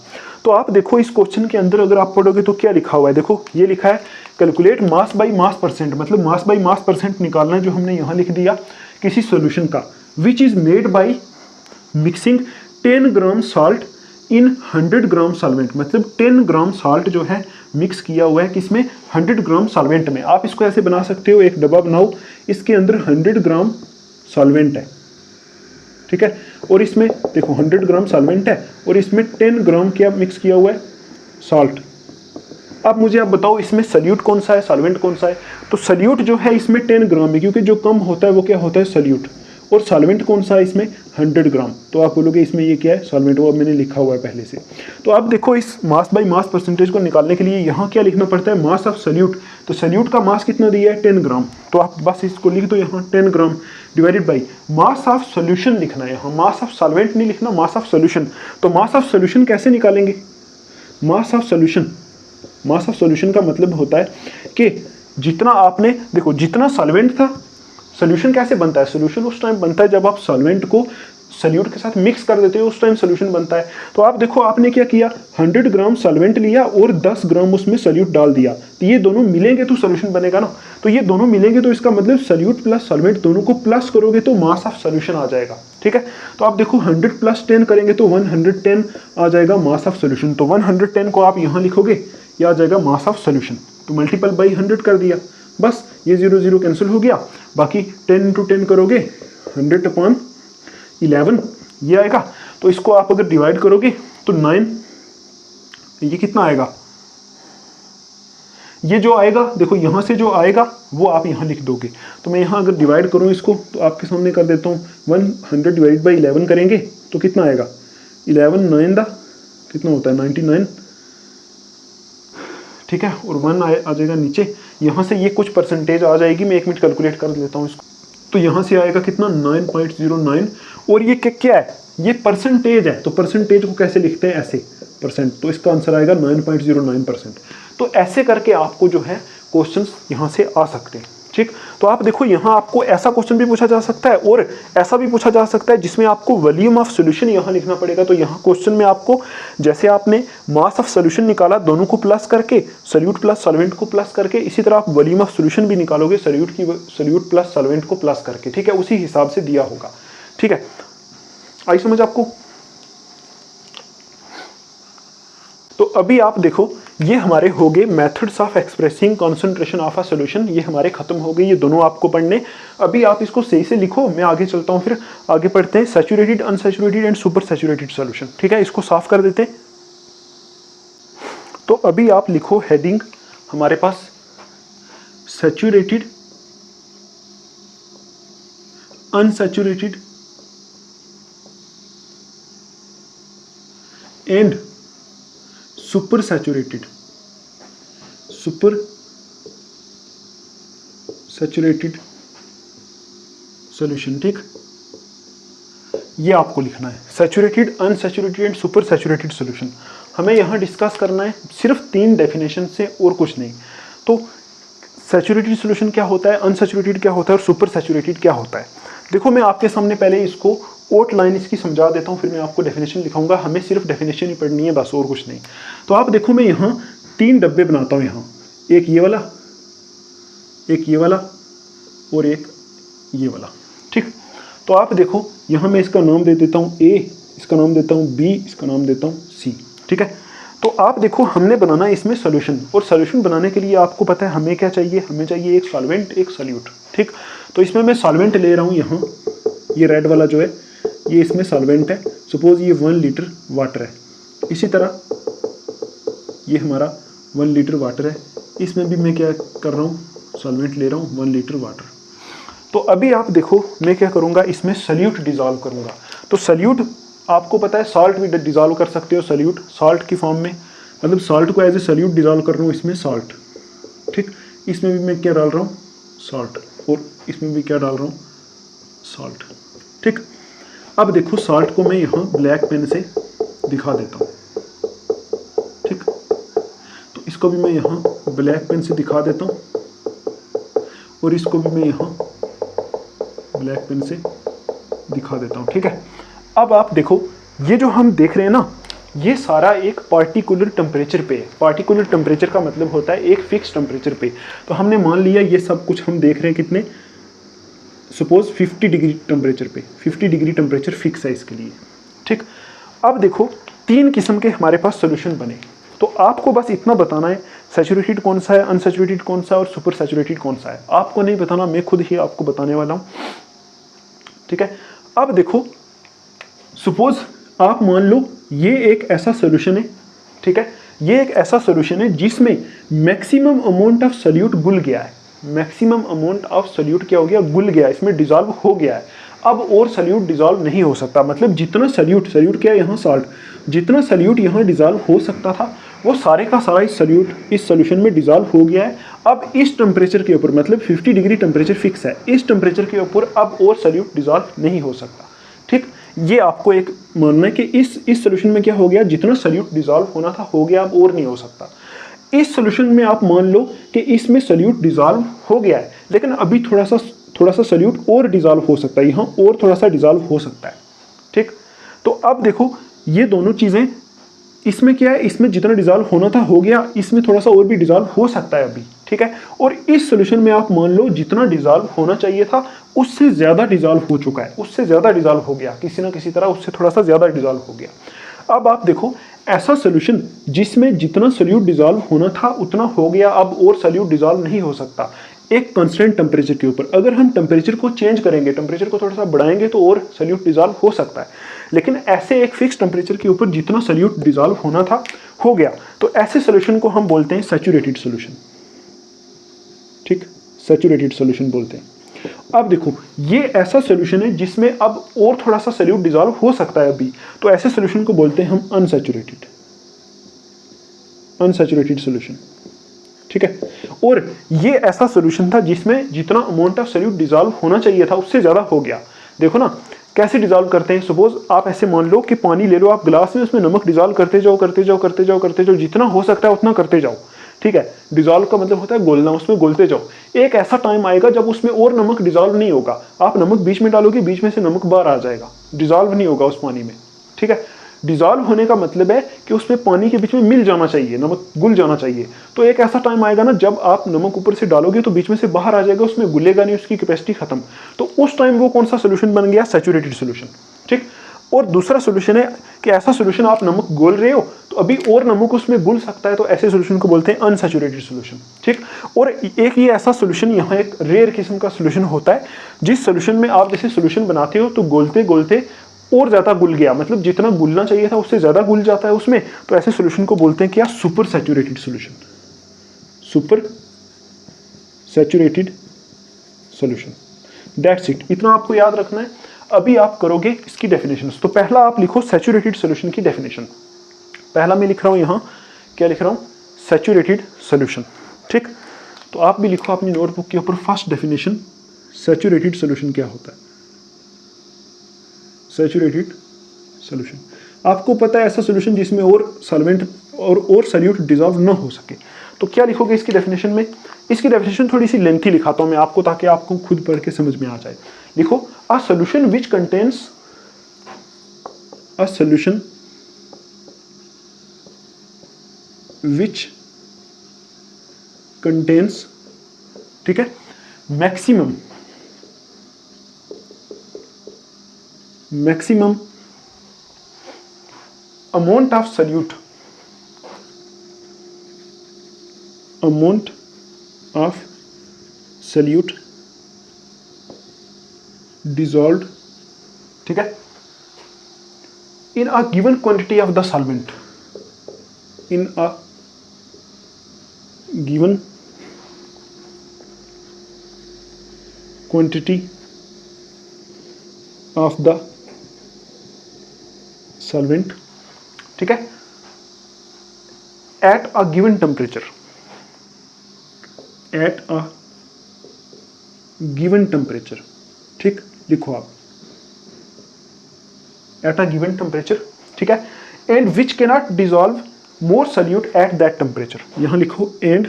तो आप देखो इस क्वेश्चन के अंदर अगर आप पढ़ोगे तो क्या लिखा हुआ है, देखो ये लिखा है calculate mass by mass percent, मतलब मास बाई मास परसेंट निकालना है, जो हमने यहाँ लिख दिया किसी सॉल्यूशन का, which is made by mixing 10 gram salt in 100 gram solvent, मतलब 10 ग्राम सॉल्ट जो है मिक्स किया हुआ है किसमें, 100 ग्राम सॉल्वेंट में। आप इसको ऐसे बना सकते हो, एक डब्बा बनाओ, इसके अंदर 100 ग्राम सॉल्वेंट है, ठीक है, और इसमें देखो 100 ग्राम सॉल्वेंट है और इसमें 10 ग्राम क्या मिक्स किया हुआ है, सॉल्ट। अब मुझे आप बताओ इसमें सॉल्यूट कौन सा है, सॉल्वेंट कौन सा है। तो सॉल्यूट जो है इसमें 10 ग्राम है, क्योंकि जो कम होता है वो क्या होता है, सॉल्यूट। और सॉल्वेंट कौन सा है इसमें, 100 ग्राम। तो आप बोलोगे इसमें ये क्या है, सॉल्वेंट, वो मैंने लिखा हुआ है पहले से। तो आप देखो इस मास बाई मास परसेंटेज को निकालने के लिए यहाँ क्या लिखना पड़ता है, मास ऑफ सॉल्यूट। तो सॉल्यूट का मास कितना दिया है, 10 ग्राम। तो आप बस इसको लिख दो यहाँ 10 gram divided by mass of solution लिखना है यहाँ, मास ऑफ सॉल्वेंट नहीं लिखना, मास ऑफ सॉल्यूशन। तो मास ऑफ सॉल्यूशन कैसे निकालेंगे, mass of solution, mass of solution का मतलब होता है कि जितना आपने, देखो जितना सॉल्वेंट था, सॉल्यूशन कैसे बनता है, सॉल्यूशन उस टाइम बनता है जब आप सॉल्वेंट को सॉल्यूट के साथ मिक्स कर देते हो, उस टाइम सॉल्यूशन बनता है। तो आप देखो आपने क्या किया, 100 ग्राम सॉल्वेंट लिया और 10 ग्राम उसमें सॉल्यूट डाल दिया, तो ये दोनों मिलेंगे तो सॉल्यूशन बनेगा ना। तो ये दोनों मिलेंगे तो इसका मतलब सॉल्यूट प्लस सॉल्वेंट दोनों को प्लस करोगे तो मास ऑफ सॉल्यूशन आ जाएगा। ठीक है, तो आप देखो 100 प्लस 10 करेंगे तो 110 आ जाएगा मास ऑफ सॉल्यूशन। तो 110 को आप यहाँ लिखोगे, ये आ जाएगा मास ऑफ सोल्यूशन। तो मल्टीपल बाई 100 कर दिया, बस ये 0 0 कैंसिल हो गया। बाकी 10 × 10 करोगे 100/11 ये आएगा। तो इसको आप अगर डिवाइड करोगे तो 9, ये कितना आएगा, ये जो आएगा देखो यहाँ से जो आएगा वो आप यहाँ लिख दोगे। तो मैं यहाँ अगर डिवाइड करूँ इसको तो आपके सामने कर देता हूँ। 100/11 करेंगे तो कितना आएगा, 11 9 दा कितना होता है 99, ठीक है। और 1 आ जाएगा नीचे, यहाँ से ये कुछ परसेंटेज आ जाएगी, मैं 1 मिनट कैलकुलेट कर लेता हूँ इसको। तो यहाँ से आएगा कितना 9.09, और ये क्या है, ये परसेंटेज है। तो परसेंटेज को कैसे लिखते हैं, ऐसे परसेंट, तो इसका आंसर आएगा 9.09%। तो ऐसे करके आपको जो है क्वेश्चंस यहाँ से आ सकते हैं, ठीक। तो आप देखो यहाँ आपको ऐसा क्वेश्चन भी पूछा जा सकता है और ऐसा भी पूछा जा सकता है जिसमें आपको वॉल्यूम ऑफ सॉल्यूशन यहाँ लिखना पड़ेगा। तो यहाँ क्वेश्चन में आपको जैसे आपने मास ऑफ सॉल्यूशन निकाला, दोनों को प्लस करके, सोल्यूट प्लस सॉल्वेंट को प्लस करके, इसी तरह आप वॉल्यूम ऑफ सॉल्यूशन भी निकालोगे सोल्यूट प्लस सॉल्वेंट को प्लस करके, ठीक है, उसी हिसाब से दिया होगा, ठीक है। आई समझ आपको। तो अभी आप देखो ये हमारे हो गए methods of expressing concentration of a solution, ये हमारे खत्म हो गए, ये दोनों आपको पढ़ने। अभी आप इसको सही से लिखो, मैं आगे चलता हूँ, फिर आगे पढ़ते हैं saturated, unsaturated and supersaturated solution, ठीक है। इसको साफ कर देते हैं। तो अभी आप लिखो हेडिंग हमारे पास saturated, unsaturated and supersaturated solution, ठीक। ये आपको लिखना है saturated, unsaturated and supersaturated solution. हमें यहाँ डिस्कस करना है सिर्फ 3 डेफिनेशन से और कुछ नहीं। तो सैचुरेटेड सॉल्यूशन क्या होता है, अनसैचुरेटेड क्या होता है और सुपर सैचुरेटेड क्या होता है। देखो मैं आपके सामने पहले इसको आउटलाइन इसकी समझा देता हूँ, फिर मैं आपको डेफिनेशन लिखाऊंगा। हमें सिर्फ डेफिनेशन ही पढ़नी है बस, और कुछ नहीं। तो आप देखो मैं यहाँ 3 डब्बे बनाता हूँ, यहाँ एक ये वाला, एक ये वाला और एक ये वाला, ठीक। तो आप देखो यहाँ मैं इसका नाम दे देता हूँ A, इसका नाम देता हूँ B, इसका नाम देता हूँ C, ठीक है। तो आप देखो हमने बनाना है इसमें सोल्यूशन, और सोल्यूशन बनाने के लिए आपको पता है हमें क्या चाहिए, हमें चाहिए एक सॉल्वेंट, एक सोल्यूट, ठीक। तो इसमें मैं सॉल्वेंट ले रहा हूँ, यहाँ ये रेड वाला जो है ये इसमें सॉल्वेंट है। सपोज ये 1 लीटर वाटर है, इसी तरह ये हमारा 1 लीटर वाटर है, इसमें भी मैं क्या कर रहा हूँ, सॉल्वेंट ले रहा हूँ 1 लीटर वाटर। तो अभी आप देखो मैं क्या करूँगा, इसमें सॉल्यूट डिज़ोल्व करूँगा। तो सॉल्यूट आपको पता है सॉल्ट भी डिज़ोल्व कर सकते हो, सॉल्यूट सॉल्ट की फॉर्म में, मतलब सॉल्ट को एज ए सॉल्यूट डिज़ोल्व कर रहा हूँ इसमें सॉल्ट, ठीक। इसमें भी मैं क्या डाल रहा हूँ, सॉल्ट, और इसमें भी क्या डाल रहा हूँ, सॉल्ट, ठीक। अब देखो सॉल्ट को मैं यहाँ ब्लैक पेन से दिखा देता हूँ, ठीक। तो इसको भी मैं यहाँ ब्लैक पेन से दिखा देता हूँ, और इसको भी मैं यहाँ ब्लैक पेन से दिखा देता हूँ, ठीक है। अब आप देखो ये जो हम देख रहे हैं ना, ये सारा एक पार्टिकुलर टेम्परेचर पे है। पार्टिकुलर टेम्परेचर का मतलब होता है एक फिक्स टेम्परेचर पे। तो हमने मान लिया ये सब कुछ हम देख रहे हैं कितने, सपोज 50 डिग्री टेम्परेचर पे, 50 डिग्री टेम्परेचर फिक्स है इसके लिए, ठीक। अब देखो 3 किस्म के हमारे पास सोल्यूशन बने। तो आपको बस इतना बताना है सैचुरेटेड कौन सा है, अनसैचुरेटेड कौन सा है और सुपर सैचुरेटेड कौन सा है। आपको नहीं बताना, मैं खुद ही आपको बताने वाला हूँ, ठीक है। अब देखो सपोज आप मान लो ये एक ऐसा सोल्यूशन है, ठीक है। ये एक ऐसा सोल्यूशन है जिसमें मैक्सिमम अमाउंट ऑफ सोल्यूट घुल गया है, मैक्सिमम अमाउंट ऑफ सोल्यूट क्या हो गया, घुल गया, इसमें डिजॉल्व हो गया है। अब और सोल्यूट डिजॉल्व नहीं हो सकता, मतलब जितना सोल्यूट क्या है यहाँ सॉल्ट, जितना सोल्यूट यहाँ डिजॉल्व हो सकता था वो सारे का सारा इस सोल्यूशन में डिजॉल्व हो गया है। अब इस टेम्परेचर के ऊपर, मतलब 50 डिग्री टेम्परेचर फिक्स है, इस टेम्परेचर के ऊपर अब और सोल्यूट डिजॉल्व नहीं हो सकता, ठीक। ये आपको एक मानना है कि इस सोल्यूशन में क्या हो गया, जितना सोल्यूट डिजॉल्व होना था हो गया, अब और नहीं हो सकता। इस सोल्यूशन में आप मान लो कि इसमें सोल्यूट डिजॉल्व हो गया है, लेकिन अभी थोड़ा सा सोल्यूट और डिजॉल्व हो सकता है, यहाँ और थोड़ा सा डिजॉल्व हो सकता है, ठीक। तो अब देखो ये दोनों चीज़ें, इसमें क्या है, इसमें जितना डिजॉल्व होना था हो गया, इसमें थोड़ा सा और भी डिजॉल्व हो सकता है अभी, ठीक है। और इस सोल्यूशन में आप मान लो जितना डिजॉल्व होना चाहिए था उससे ज़्यादा डिजॉल्व हो चुका है, उससे ज़्यादा डिजॉल्व हो गया, किसी ना किसी तरह उससे थोड़ा सा ज़्यादा डिजॉल्व हो गया। अब आप देखो ऐसा सोल्यूशन जिसमें जितना सोल्यूट डिजॉल्व होना था उतना हो गया, अब और सोल्यूट डिजॉल्व नहीं हो सकता एक कांस्टेंट टेम्परेचर के ऊपर। अगर हम टेम्परेचर को चेंज करेंगे, टेम्परेचर को थोड़ा सा बढ़ाएंगे तो और सोल्यूट डिजॉल्व हो सकता है, लेकिन ऐसे एक फिक्स टेम्परेचर के ऊपर जितना सोल्यूट डिजॉल्व होना था हो गया, तो ऐसे सोल्यूशन को हम बोलते हैं सैचुरेटेड सोल्यूशन। ठीक, सैचुरेटेड सोल्यूशन बोलते हैं। अब देखो ये ऐसा सोल्यूशन है जिसमें अब और थोड़ा सा सोल्यूट डिजॉल्व हो सकता है अभी, तो ऐसे सोल्यूशन को बोलते हैं हम अनसैचुरेटेड, अनसैचुरेटेड सोल्यूशन। ठीक है, और ये ऐसा सोल्यूशन था जिसमें जितना अमाउंट ऑफ सोल्यूट डिजॉल्व होना चाहिए था उससे ज़्यादा हो गया। देखो ना कैसे डिजॉल्व करते हैं, सपोज आप ऐसे मान लो कि पानी ले लो आप गिलास में, उसमें नमक डिजॉल्व करते जाओ करते जाओ करते जाओ करते जाओ, जितना हो सकता है उतना करते जाओ। ठीक है, डिजॉल्व का मतलब होता है घोलना, उसमें घोलते जाओ। एक ऐसा टाइम आएगा जब उसमें और नमक डिजॉल्व नहीं होगा, आप नमक बीच में डालोगे, बीच में से नमक बाहर आ जाएगा, डिजॉल्व नहीं होगा उस पानी में। ठीक है, डिजॉल्व होने का मतलब है कि उसमें पानी के बीच में मिल जाना चाहिए, नमक घुल जाना चाहिए। तो एक ऐसा टाइम आएगा ना जब आप नमक ऊपर से डालोगे तो बीच में से बाहर आ जाएगा, उसमें घुलेगा नहीं, उसकी कैपेसिटी खत्म। तो उस टाइम वो कौन सा सोल्यूशन बन गया, सैचुरेटेड सोल्यूशन। ठीक, और दूसरा सोल्यूशन है कि ऐसा सोल्यूशन आप नमक घोल रहे हो तो अभी और नमक उसमें घुल सकता है, तो ऐसे सोल्यूशन को बोलते हैं अनसैचुरेटेड सोल्यूशन। ठीक, और एक ये ऐसा सोल्यूशन यहाँ एक रेयर किस्म का सोल्यूशन होता है जिस सोल्यूशन में आप जैसे सोल्यूशन बनाते हो तो घोलते घोलते और ज़्यादा घुल गया, मतलब जितना घुलना चाहिए था उससे ज़्यादा घुल जाता है उसमें, तो ऐसे सोल्यूशन को बोलते हैं क्या, super saturated solution, super saturated solution. That's it, इतना आपको याद रखना है। अभी आप करोगे इसकी डेफिनेशन। तो पहला आप लिखो सैचुरेटेड सोल्यूशन की डेफिनेशन। पहला मैं लिख रहा हूँ यहाँ, क्या लिख रहा हूँ, सैचुरेटेड सोल्यूशन। ठीक, तो आप भी लिखो अपनी नोटबुक के ऊपर फर्स्ट डेफिनेशन, सैचुरेटेड सोल्यूशन क्या होता है। सैचुरेटेड सोल्यूशन, आपको पता है ऐसा सोल्यूशन जिसमें और सॉल्वेंट और सोल्यूट डिजॉल्व न हो सके। तो क्या लिखोगे इसकी डेफिनेशन में, इसकी डेफिनेशन थोड़ी सी लेंथी लिखाता हूं मैं आपको ताकि आपको खुद पढ़ के समझ में आ जाए। लिखो, a solution which contains, a solution which contains, ठीक है, maximum amount of solute, amount of solute dissolved, ठीक है, in a given quantity of the solvent, in a given quantity of the solvent, ठीक है, at a given temperature, at a given temperature, ठीक, लिखो आप at a given temperature, ठीक है, and which cannot dissolve more solute at that temperature, यहां लिखो and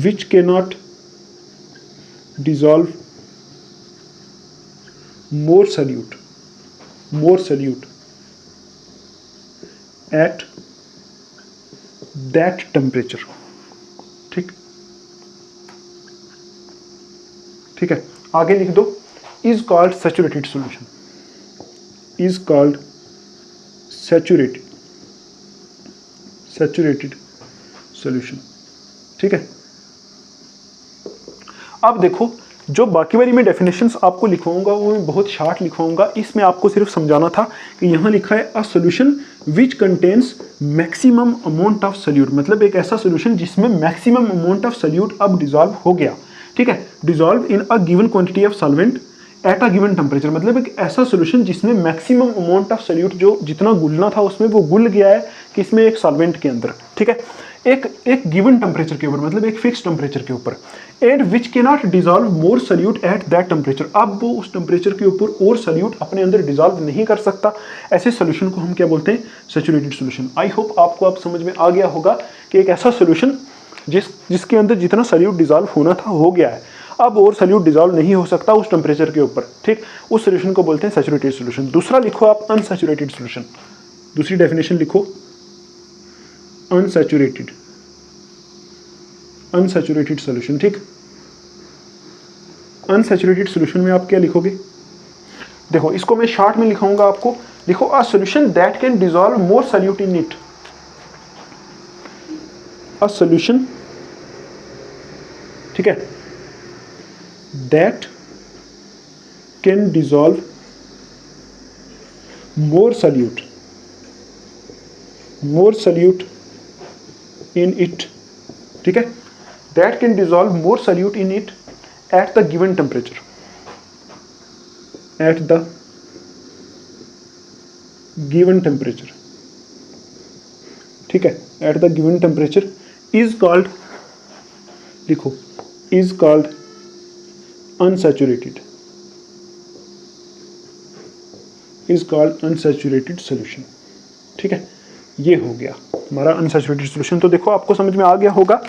which cannot dissolve more solute at that temperature, ठीक, ठीक है, आगे लिख दो, is called saturated solution, is called saturated solution, ठीक है। अब देखो जो बाकी वाली मैं डेफिनेशंस आपको लिखवाऊंगा वो मैं बहुत शार्ट लिखवाऊंगा, इसमें आपको सिर्फ समझाना था कि यहाँ लिखा है a solution which contains maximum amount of solute, मतलब एक ऐसा सोल्यूशन जिसमें मैक्सिमम अमाउंट ऑफ सोल्यूट अब डिजॉल्व हो गया, ठीक है, dissolve in a given quantity of solvent at a given temperature, मतलब एक ऐसा सोल्यूशन जिसमें मैक्सिमम अमाउंट ऑफ सोल्यूट जो जितना घुलना था उसमें वो घुल गया है किसमें, एक सॉल्वेंट के अंदर, ठीक है, एक गिवन टेम्परेचर के ऊपर, मतलब एक फिक्स टेम्परेचर के ऊपर, एंड विच के not dissolve more solute at that temperature, अब वो उस टेम्परेचर के ऊपर और सोल्यूट अपने अंदर डिजॉल्व नहीं कर सकता, ऐसे सोल्यूशन को हम क्या बोलते हैं, सैचुरेटेड सोल्यूशन। आई होप आपको अब समझ में आ गया होगा कि एक ऐसा सोल्यूशन जिसके अंदर जितना सोल्यूट डिजॉल्व होना था हो गया है, अब और सोल्यूट डिजॉल्व नहीं हो सकता उस टेम्परेचर के ऊपर, ठीक, उस सोल्यूशन को बोलते हैं सैचुरेटेड सोल्यूशन। दूसरा लिखो आप अनसैचुरेटेड सोल्यूशन, दूसरी डेफिनेशन लिखो अनसैचुरेटेड सोल्यूशन, ठीक, अनसैचुरेटेड सोल्यूशन में आप क्या लिखोगे, देखो इसको मैं शॉर्ट में लिखाऊंगा आपको, देखो a solution that can dissolve more solute in it, a solution, ठीक है, that can dissolve more solute in it, ठीक है, that can dissolve more solute in it at the given temperature, at the given temperature, ठीक है, at the given temperature is called, लिखो, is called unsaturated, is called unsaturated solution, ठीक है, ये हो गया हमारा अनसैचुरेटेड सॉल्यूशन। तो देखो आपको समझ में आ गया होगा,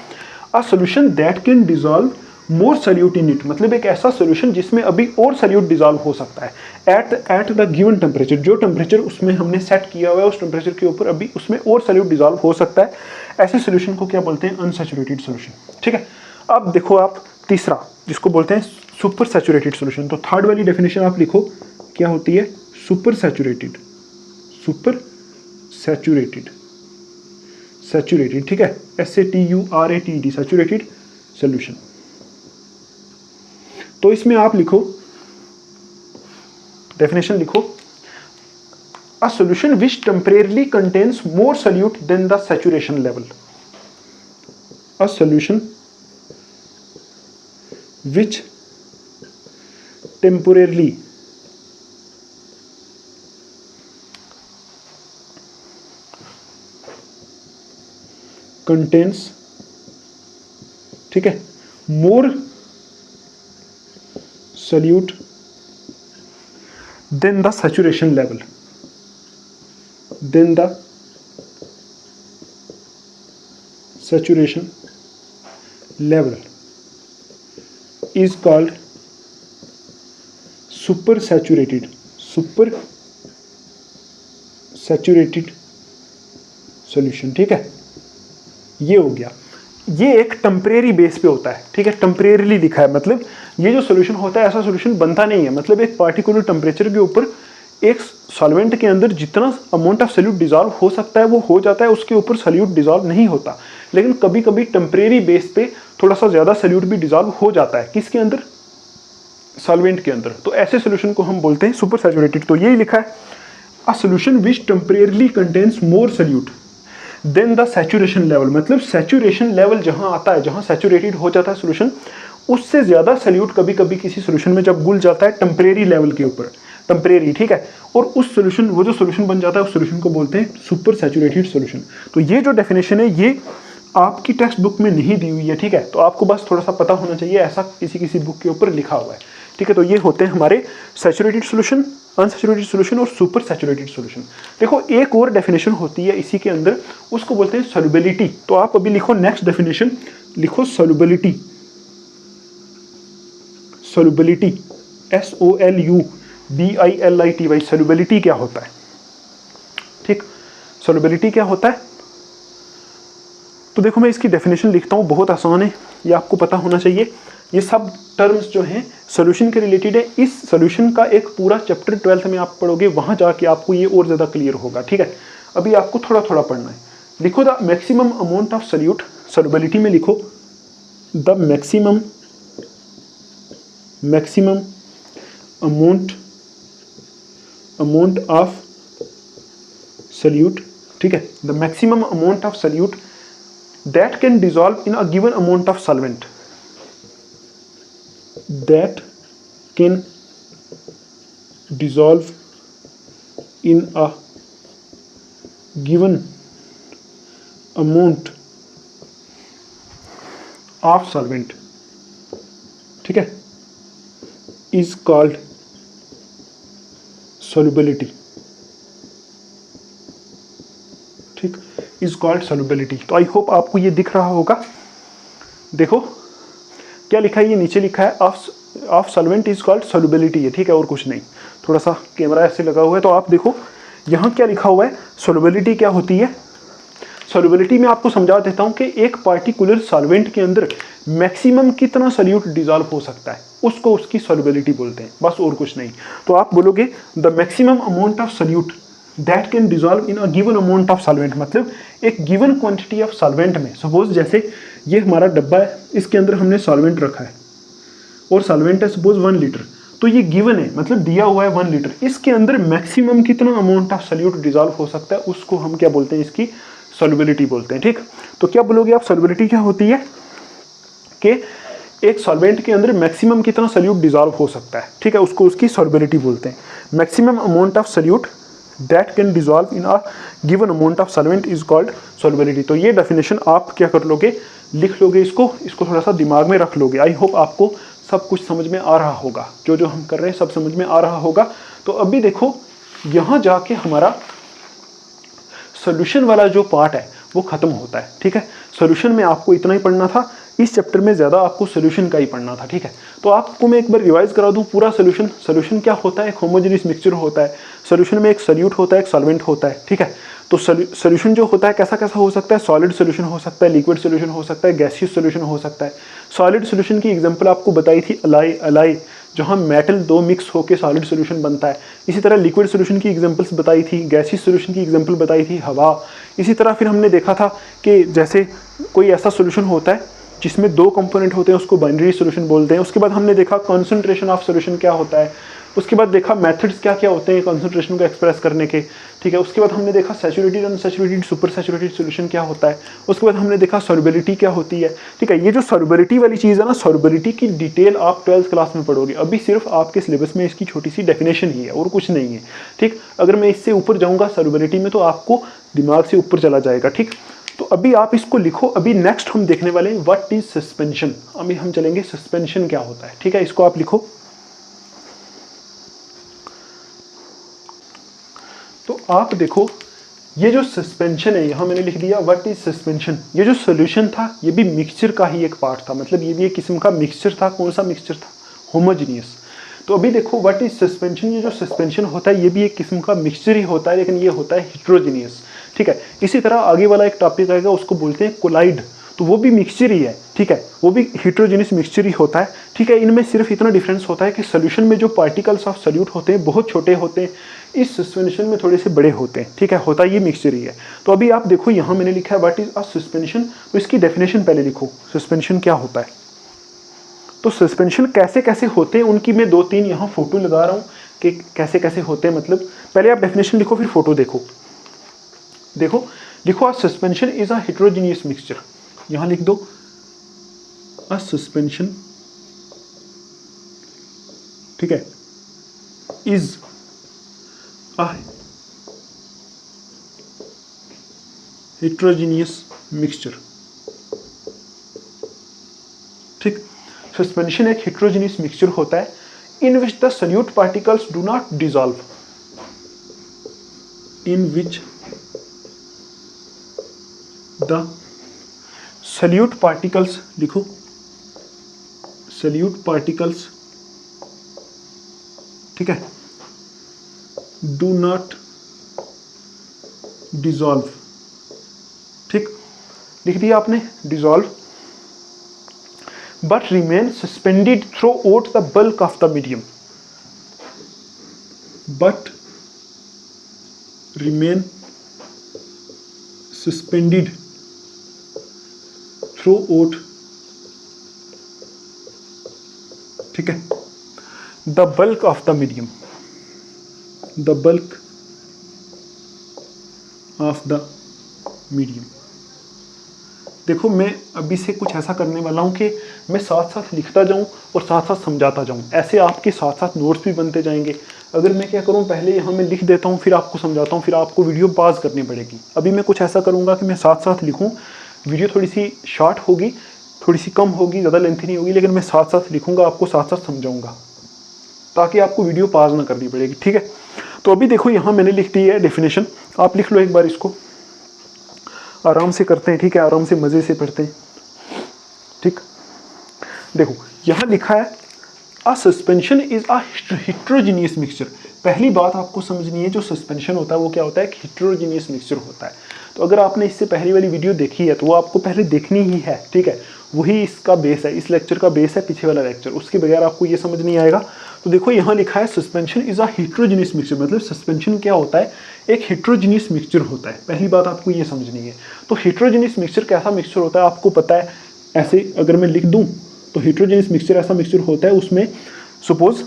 अ solution that can dissolve more solute in it, मतलब एक ऐसा सॉल्यूशन जिसमें अभी और सॉल्यूट डिसॉल्व हो सकता है एट द गिवन टेम्परेचर, जो टेम्परेचर उसमें हमने सेट किया हुआ है उस टेम्परेचर के ऊपर अभी उसमें और सॉल्यूट डिसॉल्व हो सकता है, ऐसे सॉल्यूशन को क्या बोलते हैं, अनसैचुरेटेड सॉल्यूशन, ठीक है। अब देखो आप तीसरा जिसको बोलते हैं सुपर सैचुरेटेड सॉल्यूशन, तो थर्ड वाली डेफिनेशन आप लिखो क्या होती है, super saturated, super saturated, saturated, ठीक है, SATURATED, सैचुरेटेड सॉल्यूशन। तो इसमें आप लिखो, डेफिनेशन लिखो, a solution which temporarily contains more solute than the saturation level, a solution which temporarily contains, ठीक है, more solute than the saturation level, then the saturation level is called supersaturated solution. ठीक है, ये हो गया। ये एक टेम्परेरी बेस पे होता है, ठीक है, टेम्परेरीली लिखा है, मतलब ये जो सॉल्यूशन होता है ऐसा सॉल्यूशन बनता नहीं है, मतलब एक पार्टिकुलर टेम्परेचर के ऊपर एक सॉल्वेंट के अंदर जितना अमाउंट ऑफ सॉल्यूट डिसॉल्व हो सकता है वो हो जाता है, उसके ऊपर सॉल्यूट डिसॉल्व नहीं होता। लेकिन कभी कभी टेम्परेरी बेस पे थोड़ा सा ज़्यादा सॉल्यूट भी डिसॉल्व हो जाता है, किसके अंदर, सॉल्वेंट के अंदर। तो ऐसे सॉल्यूशन को हम बोलते हैं सुपर सैचुरेटेड। तो यही लिखा है, a solution which temporarily contains more solute than the saturation level, मतलब सैचुरेशन लेवल जहां आता है, जहां सैचुरेटेड हो जाता है सॉल्यूशन, उससे ज़्यादा सॉल्यूट कभी कभी किसी सॉल्यूशन में जब घुल जाता है टेम्परेरी लेवल के ऊपर, टेम्परेरी, ठीक है, और उस सॉल्यूशन, वो जो सॉल्यूशन बन जाता है उस सॉल्यूशन को बोलते हैं सुपर सैचुरेटेड सॉल्यूशन। तो ये जो डेफिनेशन है ये आपकी टेक्स्ट बुक में नहीं दी हुई है, ठीक है, तो आपको बस थोड़ा सा पता होना चाहिए ऐसा किसी बुक के ऊपर लिखा हुआ है, ठीक है। तो ये होते हैं हमारे सैचुरेटेड सॉल्यूशन, अनसैचुरेटेड सॉल्यूशन और सुपर सैचुरेटेड सॉल्यूशन। देखो एक और डेफिनेशन होती है इसी के अंदर, उसको बोलते हैं सॉल्युबिलिटी। तो आप अभी लिखो नेक्स्ट डेफिनेशन, लिखो सॉल्युबिलिटी, सॉल्युबिलिटी, SOLUBILITY, सॉल्युबिलिटी क्या होता है, ठीक, सॉल्युबिलिटी क्या होता है। तो देखो मैं इसकी डेफिनेशन लिखता हूँ, बहुत आसान है, ये आपको पता होना चाहिए। ये सब टर्म्स जो हैं सॉल्यूशन के रिलेटेड है। इस सॉल्यूशन का एक पूरा चैप्टर 12th में आप पढ़ोगे, वहाँ जाके आपको ये और ज़्यादा क्लियर होगा, ठीक है। अभी आपको थोड़ा थोड़ा पढ़ना है। लिखो the maximum amount of solute, solubility में लिखो the maximum amount of solute, ठीक है, the maximum amount of solute that can dissolve in a given amount of solvent, that can dissolve in a given amount of solvent, ठीक है, is called solubility, ठीक, is called solubility. तो I hope आपको ये दिख रहा होगा। देखो क्या लिखा है, ये नीचे लिखा है of solvent is called solubility है, ठीक है, और कुछ नहीं। थोड़ा सा कैमरा ऐसे लगा हुआ है तो आप देखो यहाँ क्या लिखा हुआ है, सॉल्युबिलिटी क्या होती है। सॉल्युबिलिटी में आपको समझा देता हूँ कि एक पार्टिकुलर सॉल्वेंट के अंदर मैक्सिमम कितना सॉल्यूट डिसॉल्व हो सकता है, उसको उसकी सॉल्युबिलिटी बोलते हैं, बस और कुछ नहीं। तो आप बोलोगे the maximum amount of solute that can dissolve in a given amount of solvent, मतलब एक गिवन क्वांटिटी ऑफ सॉल्वेंट में। सपोज जैसे ये हमारा डब्बा है, इसके अंदर हमने सॉल्वेंट रखा है और सॉल्वेंट है सपोज 1 लीटर, तो ये गिवन है, मतलब दिया हुआ है 1 लीटर, इसके अंदर मैक्सिमम कितना अमाउंट ऑफ सॉल्यूट डिजॉल्व हो सकता है, उसको हम क्या बोलते हैं, इसकी सॉल्युबिलिटी बोलते हैं। ठीक, तो क्या बोलोगे आप, सॉल्युबिलिटी क्या होती है कि एक सॉल्वेंट के अंदर मैक्सिमम कितना सॉल्यूट डिजॉल्व हो सकता है, ठीक है, उसको उसकी सॉल्युबिलिटी बोलते हैं। Maximum amount of solute that can dissolve in a given amount of solvent is called solubility. तो ये डेफिनेशन आप क्या कर लोगे, लिख लोगे, इसको थोड़ा सा दिमाग में रख लोगे। आई होप आपको सब कुछ समझ में आ रहा होगा, जो हम कर रहे हैं सब समझ में आ रहा होगा। तो अभी देखो यहाँ जाके हमारा सोल्यूशन वाला जो पार्ट है वो खत्म होता है। ठीक है, सोल्यूशन में आपको इतना ही पढ़ना था, इस चैप्टर में ज़्यादा आपको सोल्यूशन का ही पढ़ना था। ठीक है, तो आपको मैं एक बार रिवाइज करा दूं पूरा सोल्यूशन। सोल्यूशन क्या होता है, एक होमोजेनियस मिक्सचर होता है। सोल्यूशन में एक सोल्यूट होता है, एक सॉल्वेंट होता है। ठीक है, तो सोल्यूशन जो होता है कैसा कैसा हो सकता है, सॉलिड सोल्यूशन हो सकता है, लिक्विड सोल्यूशन हो सकता है, गैसियस सोल्यूशन हो सकता है। सॉलिड सोल्यूशन की एग्जांपल आपको बताई थी अलाई, जहाँ मेटल 2 मिक्स होकर सॉलिड सोल्यूशन बनता है। इसी तरह लिक्विड सोल्यूशन की एग्जांपल्स बताई थी, गैसियस सोल्यूशन की एग्जांपल बताई थी हवा। इसी तरह फिर हमने देखा था कि जैसे कोई ऐसा सोल्यूशन होता है जिसमें 2 कंपोनेंट होते हैं, उसको बाइनरी सोल्यूशन बोलते हैं। उसके बाद हमने देखा कॉन्सेंट्रेशन ऑफ सोल्यूशन क्या होता है। उसके बाद देखा मेथड्स क्या क्या होते हैं कॉन्सेंट्रेशन को एक्सप्रेस करने के। ठीक है, उसके बाद हमने देखा saturated, unsaturated, super saturated solution क्या होता है। उसके बाद हमने देखा सॉल्युबिलिटी क्या होती है। ठीक है, ये जो सॉल्युबिलिटी वाली चीज़ है ना, सॉल्युबिलिटी की डिटेल आप 12th क्लास में पढ़ोगे। अभी सिर्फ आपके सिलेबस में इसकी छोटी सी डेफिनेशन ही है और कुछ नहीं है। ठीक, अगर मैं इससे ऊपर जाऊँगा सॉल्युबिलिटी में तो आपको दिमाग से ऊपर चला जाएगा। ठीक, तो अभी आप इसको लिखो। अभी नेक्स्ट हम देखने वाले हैं व्हाट इज सस्पेंशन। अभी हम चलेंगे सस्पेंशन क्या होता है। ठीक है, इसको आप लिखो। तो आप देखो ये जो सस्पेंशन है, यहां मैंने लिख दिया व्हाट इज सस्पेंशन। ये जो सॉल्यूशन था ये भी मिक्सचर का ही एक पार्ट था, मतलब ये भी एक किस्म का मिक्सचर था। कौन सा मिक्सचर था, होमोजीनियस। तो अभी देखो व्हाट इज सस्पेंशन, ये जो सस्पेंशन होता है ये भी एक किस्म का मिक्सचर ही होता है, लेकिन ये होता है हिट्रोजीनियस। ठीक है, इसी तरह आगे वाला एक टॉपिक आएगा, उसको बोलते हैं कोलाइड, तो वो भी मिक्सचर ही है। ठीक है, वो भी हिट्रोजीनियस मिक्सचर ही होता है। ठीक है, इनमें सिर्फ इतना डिफरेंस होता है कि सोल्यूशन में जो पार्टिकल्स ऑफ सोल्यूट होते हैं बहुत छोटे होते हैं, इस सस्पेंशन में थोड़े से बड़े होते हैं। ठीक है, होता ये मिक्सचर ही है। तो अभी आप देखो यहाँ मैंने लिखा है व्हाट इज अ सस्पेंशन, तो इसकी डेफिनेशन पहले लिखो, सस्पेंशन क्या होता है। तो सस्पेंशन कैसे कैसे होते हैं उनकी मैं 2-3 यहाँ फोटो लगा रहा हूँ कि कैसे कैसे होते हैं। मतलब पहले आप डेफिनेशन लिखो फिर फोटो देखो। देखो लिखो a suspension is a heterogeneous mixture, यहाँ लिख दो अ सस्पेंशन, ठीक है, इज अ हेटेरोजेनियस मिक्सचर। ठीक, सस्पेंशन एक हेटेरोजेनियस मिक्सचर होता है in which the solute particles do not dissolve, in which the solute particles, लिखो सोल्यूट पार्टिकल्स, ठीक है, डू नॉट डिसॉल्व। ठीक, लिख दिया आपने dissolve, but remain suspended throughout the bulk of the medium, but remain suspended throughout, ठीक है, the bulk of the medium, the bulk of the medium। देखो मैं अभी से कुछ ऐसा करने वाला हूँ कि मैं साथ साथ लिखता जाऊँ और साथ साथ समझाता जाऊँ, ऐसे आपके साथ साथ नोट्स भी बनते जाएंगे। अगर मैं क्या करूँ, पहले यहाँ मैं लिख देता हूँ फिर आपको समझाता हूँ, फिर आपको वीडियो पॉज करनी पड़ेगी। अभी मैं कुछ ऐसा करूँगा कि मैं साथ साथ लिखूँ, वीडियो थोड़ी सी शॉर्ट होगी, थोड़ी सी कम होगी, ज़्यादा लेंथी नहीं होगी, लेकिन मैं साथ साथ लिखूँगा, आपको साथ साथ समझाऊँगा ताकि आपको वीडियो पॉज ना करनी पड़ेगी। ठीक है, तो अभी देखो यहाँ मैंने लिख दी है डेफिनेशन, आप लिख लो एक बार इसको, आराम से करते हैं। ठीक है, आराम से मज़े से पढ़ते हैं। ठीक, देखो यहाँ लिखा है अ suspension is a heterogeneous mixture. पहली बात आपको समझनी है, जो सस्पेंशन होता है वो क्या होता है, एक हेटेरोजेनियस मिक्सचर होता है। तो अगर आपने इससे पहली वाली वीडियो देखी है तो वो आपको पहले देखनी ही है। ठीक है, वही इसका बेस है, इस लेक्चर का बेस है पीछे वाला लेक्चर, उसके बगैर आपको ये समझ नहीं आएगा। तो देखो यहाँ लिखा है suspension is a heterogeneous mixture, मतलब सस्पेंशन क्या होता है, एक हेट्रोजेनियस मिक्सचर होता है। पहली बात आपको ये समझनी है। तो हेट्रोजेनियस मिक्सचर कैसा मिक्सचर होता है आपको पता है, ऐसे अगर मैं लिख दूं तो हेट्रोजेनियस मिक्सचर ऐसा मिक्सचर होता है, उसमें सपोज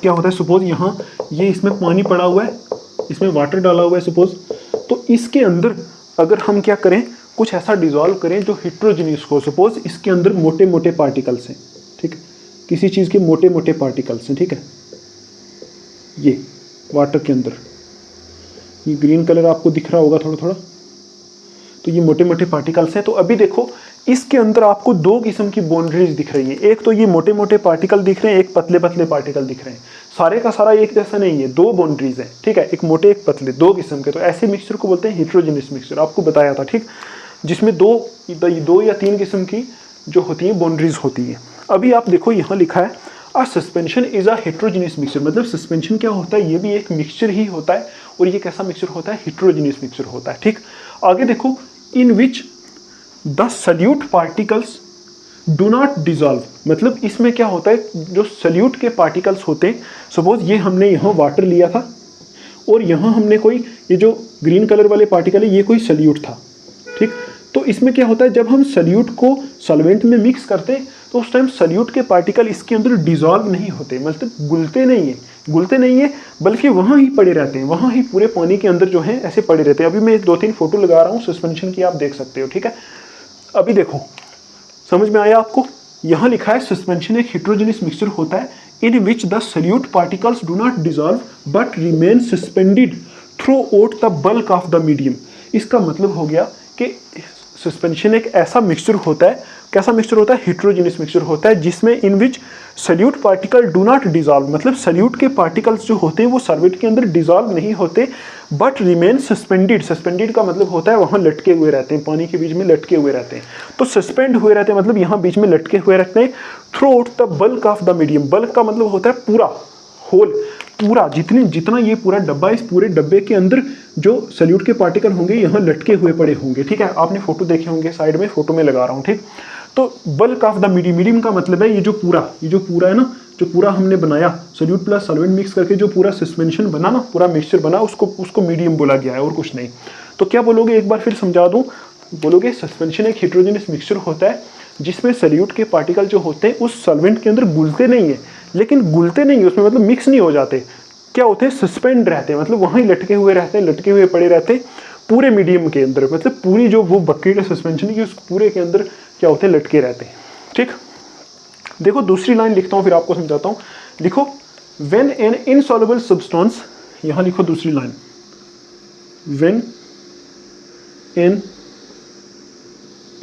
क्या होता है, सपोज यहाँ ये इसमें पानी पड़ा हुआ है, इसमें वाटर डाला हुआ है सपोज, तो इसके अंदर अगर हम क्या करें, कुछ ऐसा डिजोल्व करें जो हेट्रोजेनियस हो, सपोज इसके अंदर मोटे मोटे पार्टिकल्स हैं, ठीक है, किसी चीज़ के मोटे मोटे पार्टिकल्स हैं, ठीक है, ये वाटर के अंदर ये ग्रीन कलर आपको दिख रहा होगा थोड़ा थोड़ा, तो ये मोटे मोटे पार्टिकल्स हैं। तो अभी देखो इसके अंदर आपको दो किस्म की बाउंड्रीज दिख रही है, एक तो ये मोटे मोटे पार्टिकल दिख रहे हैं, एक पतले पतले पार्टिकल दिख रहे हैं, सारे का सारा एक जैसा नहीं है, दो बाउंड्रीज हैं, ठीक है, एक मोटे एक पतले, दो किस्म के। तो ऐसे मिक्सचर को बोलते हैं हेट्रोजेनियस मिक्सचर, आपको बताया था, ठीक, जिसमें दो या तीन किस्म की जो होती है बाउंड्रीज होती है। अभी आप देखो यहाँ लिखा है अ suspension is a heterogeneous mixture, मतलब सस्पेंशन क्या होता है, ये भी एक मिक्सचर ही होता है, और ये कैसा मिक्सचर होता है, हेट्रोजेनियस मिक्सचर होता है, ठीक। आगे देखो in which the solute particles do not dissolve, मतलब इसमें क्या होता है, जो सल्यूट के पार्टिकल्स होते हैं, सपोज ये हमने यहाँ वाटर लिया था और यहाँ हमने कोई ये जो ग्रीन कलर वाले पार्टिकल है ये कोई सल्यूट था, ठीक। तो इसमें क्या होता है, जब हम सल्यूट को सॉल्वेंट में मिक्स करते हैं तो उस टाइम सल्यूट के पार्टिकल इसके अंदर डिजॉल्व नहीं होते, मतलब घुलते नहीं है, बल्कि वहाँ ही पड़े रहते हैं, वहाँ ही पूरे पानी के अंदर जो है ऐसे पड़े रहते हैं। अभी मैं 2-3 फोटो लगा रहा हूँ सस्पेंशन की, आप देख सकते हो, ठीक है। अभी देखो समझ में आया आपको, यहाँ लिखा है सस्पेंशन एक हेट्रोजेनियस मिक्सचर होता है in which the solute particles do not dissolve but remain suspended throughout the bulk of the medium. इसका मतलब हो गया कि सस्पेंशन एक ऐसा मिक्सचर होता है, कैसा मिक्सचर होता है, हेट्रोजेनियस मिक्सचर होता है, जिसमें in which solute particle do not dissolve, मतलब सल्यूट के पार्टिकल्स जो होते हैं वो सॉल्वेंट के अंदर डिजॉल्व नहीं होते, बट रिमेन सस्पेंडेड। सस्पेंडेड का मतलब होता है वहाँ लटके हुए रहते हैं, पानी के बीच में लटके हुए रहते हैं। तो सस्पेंड हुए रहते हैं मतलब यहाँ बीच में लटके हुए रहते हैं through out the bulk of the medium. Bulk का मतलब होता है पूरा, होल, पूरा, जितना ये पूरा डब्बा, इस पूरे डब्बे के अंदर जो सल्यूट के पार्टिकल होंगे यहाँ लटके हुए पड़े होंगे, ठीक है। आपने फोटो देखे होंगे, साइड में फोटो में लगा रहा हूँ, ठीक। तो bulk of the medium, medium का मतलब है ये जो पूरा है ना, जो पूरा हमने बनाया सल्यूट प्लस सॉल्वेंट मिक्स करके जो पूरा सस्पेंशन बना ना, पूरा मिक्सचर बना, उसको मीडियम बोला गया है और कुछ नहीं। तो क्या बोलोगे, एक बार फिर समझा दूं, बोलोगे सस्पेंशन एक हेट्रोजेनियस मिक्सचर होता है जिसमें सल्यूट के पार्टिकल जो होते हैं उस सॉल्वेंट के अंदर घुलते नहीं है, लेकिन घुलते नहीं है उसमें, मतलब मिक्स नहीं हो जाते, क्या होते हैं, सस्पेंड रहते हैं, मतलब वहीं लटके हुए रहते हैं, लटके हुए पड़े रहते हैं पूरे मीडियम के अंदर, मतलब पूरी जो वो बकेट है सस्पेंशन की उस पूरे के अंदर क्या होते हैं, लटके रहते हैं, ठीक। देखो दूसरी लाइन लिखता हूँ फिर आपको समझाता हूँ। लिखो व्हेन एन इनसॉल्युबल सब्सटेंस, यहाँ लिखो दूसरी line, when an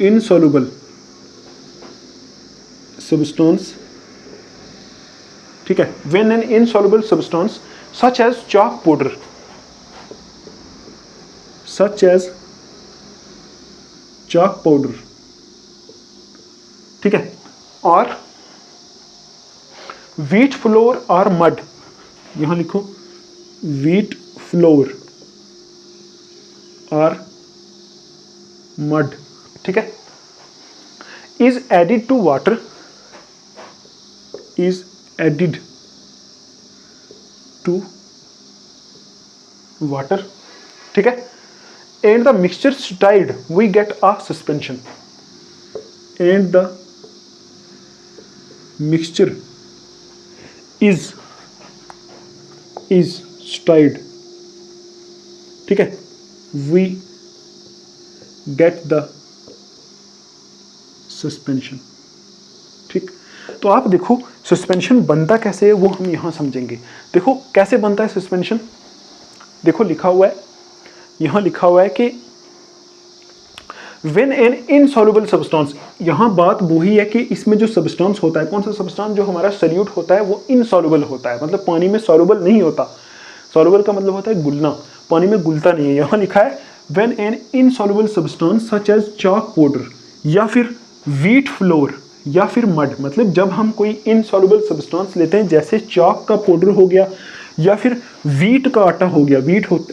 insoluble substance, ठीक है, when an insoluble substance such as chalk powder, such as chalk powder, ठीक है, और wheat flour or mud, यहां लिखो wheat flour or mud, ठीक है, is added to water, is added to water, ठीक है, and the mixture stirred we get a suspension, and the mixture is stirred, ठीक है, we get the suspension, ठीक। तो आप देखो सस्पेंशन बनता कैसे है वो हम यहाँ समझेंगे। देखो कैसे बनता है सस्पेंशन, देखो लिखा हुआ है, यहाँ लिखा हुआ है कि व्हेन एन इनसॉल्युबल सब्सटेंस, यहाँ बात वही है कि इसमें जो सब्सटेंस होता है, कौन सा सब्सटेंस, जो हमारा सल्यूट होता है वो इनसॉल्युबल होता है, मतलब पानी में सॉल्युबल नहीं होता। सॉल्युबल का मतलब होता है घुलना, पानी में घुलता नहीं है। यहाँ लिखा है when an insoluble substance such as chalk powder या फिर व्हीट फ्लोर या फिर मड, मतलब जब हम कोई इनसॉल्युबल सब्सटेंस लेते हैं जैसे चाक का पाउडर हो गया या फिर वीट का आटा हो गया,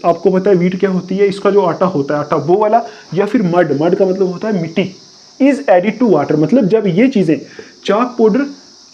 आपको पता है वीट क्या होती है, इसका जो आटा होता है आटा वो वाला, या फिर मड का मतलब होता है मिट्टी, इज एडिड टू वाटर, मतलब जब ये चीज़ें चाक पाउडर,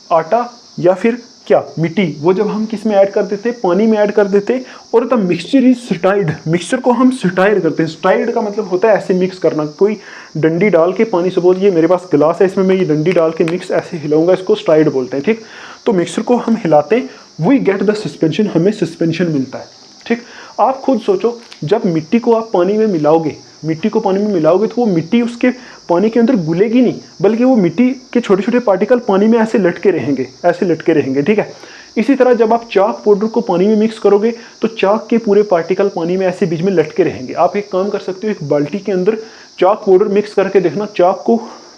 आटा या फिर क्या मिट्टी, वो जब हम किस में ऐड कर देते, पानी में ऐड कर देते, और द मिक्सचर इज स्टाइर्ड, मिक्सचर को हम स्टाइर करते हैं। स्टाइर्ड का मतलब होता है ऐसे मिक्स करना, कोई डंडी डाल के पानी, सपोज ये मेरे पास गिलास है, इसमें मैं ये डंडी डाल के मिक्स ऐसे हिलाऊंगा, इसको स्टाइर्ड बोलते हैं, ठीक। तो मिक्सचर को हम हिलाते हैं, वी गेट द सस्पेंशन, हमें सस्पेंशन मिलता है, ठीक। आप खुद सोचो, जब मिट्टी को आप पानी में मिलाओगे, मिट्टी को पानी में मिलाओगे तो वो मिट्टी उसके पानी के अंदर घुलेगी नहीं, बल्कि वो मिट्टी के छोटे छोटे पार्टिकल पानी में ऐसे लटके रहेंगे, ऐसे लटके रहेंगे, ठीक है। इसी तरह जब आप चाक पाउडर को पानी में मिक्स करोगे तो चाक के पूरे पार्टिकल पानी में ऐसे बीच में लटके रहेंगे। आप एक काम कर सकते हो, एक बाल्टी के अंदर चाक पाउडर मिक्स करके देखना, चाक को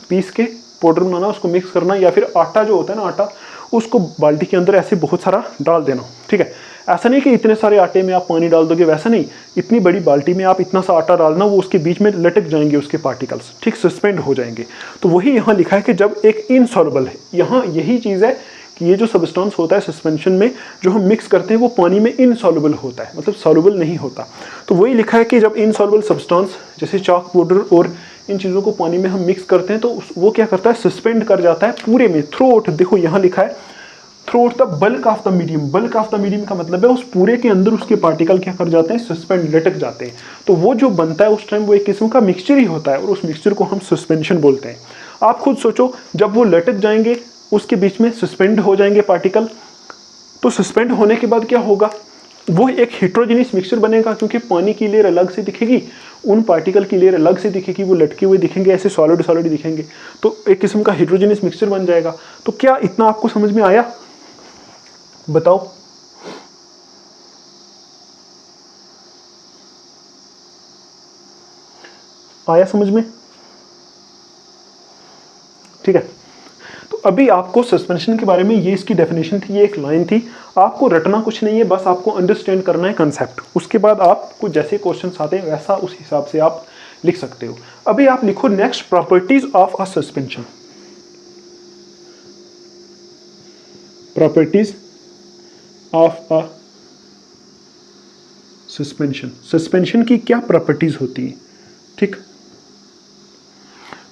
पीस के पाउडर बनाना, उसको मिक्स करना, या फिर आटा जो होता है ना, आटा, उसको बाल्टी के अंदर ऐसे बहुत सारा डाल देना, ठीक है। ऐसा नहीं कि इतने सारे आटे में आप पानी डाल दोगे, वैसा नहीं, इतनी बड़ी बाल्टी में आप इतना सा आटा डालना, वो उसके बीच में लटक जाएंगे उसके पार्टिकल्स, ठीक, सस्पेंड हो जाएंगे। तो वही यहाँ लिखा है कि जब एक इनसॉल्युबल है, यहाँ यही चीज़ है कि ये जो सब्सटेंस होता है सस्पेंशन में जो हम मिक्स करते हैं वो पानी में इनसॉल्युबल होता है, मतलब सॉल्युबल नहीं होता। तो वही लिखा है कि जब इनसॉल्युबल सब्सटेंस जैसे चाक पाउडर और इन चीज़ों को पानी में हम मिक्स करते हैं तो वो क्या करता है, सस्पेंड कर जाता है पूरे में, थ्रू आउट। देखो यहाँ लिखा है through out the bulk of the medium, bulk of the medium का मतलब है उस पूरे के अंदर उसके पार्टिकल क्या कर जाते हैं, सस्पेंड, लटक जाते हैं। तो वो जो बनता है उस टाइम वो एक किस्म का मिक्सचर ही होता है, और उस मिक्सचर को हम सस्पेंशन बोलते हैं। आप खुद सोचो, जब वो लटक जाएंगे उसके बीच में सस्पेंड हो जाएंगे पार्टिकल, तो सस्पेंड होने के बाद क्या होगा, वो एक हेट्रोजेनियस मिक्सचर बनेगा, क्योंकि पानी की लेयर अलग से दिखेगी, उन पार्टिकल की लेयर अलग से दिखेगी, वो लटके हुए दिखेंगे, ऐसे सॉलिड सॉलिड दिखेंगे, तो एक किस्म का हेट्रोजेनियस मिक्सचर बन जाएगा। तो क्या इतना आपको समझ में आया, बताओ? आया समझ में? ठीक है। तो अभी आपको सस्पेंशन के बारे में ये इसकी डेफिनेशन थी, ये एक लाइन थी, आपको रटना कुछ नहीं है, बस आपको अंडरस्टैंड करना है कंसेप्ट। उसके बाद आपको जैसे क्वेश्चंस आते हैं वैसा उस हिसाब से आप लिख सकते हो। अभी आप लिखो next properties of a suspension. Properties of a suspension, suspension की क्या प्रॉपर्टीज होती है, ठीक।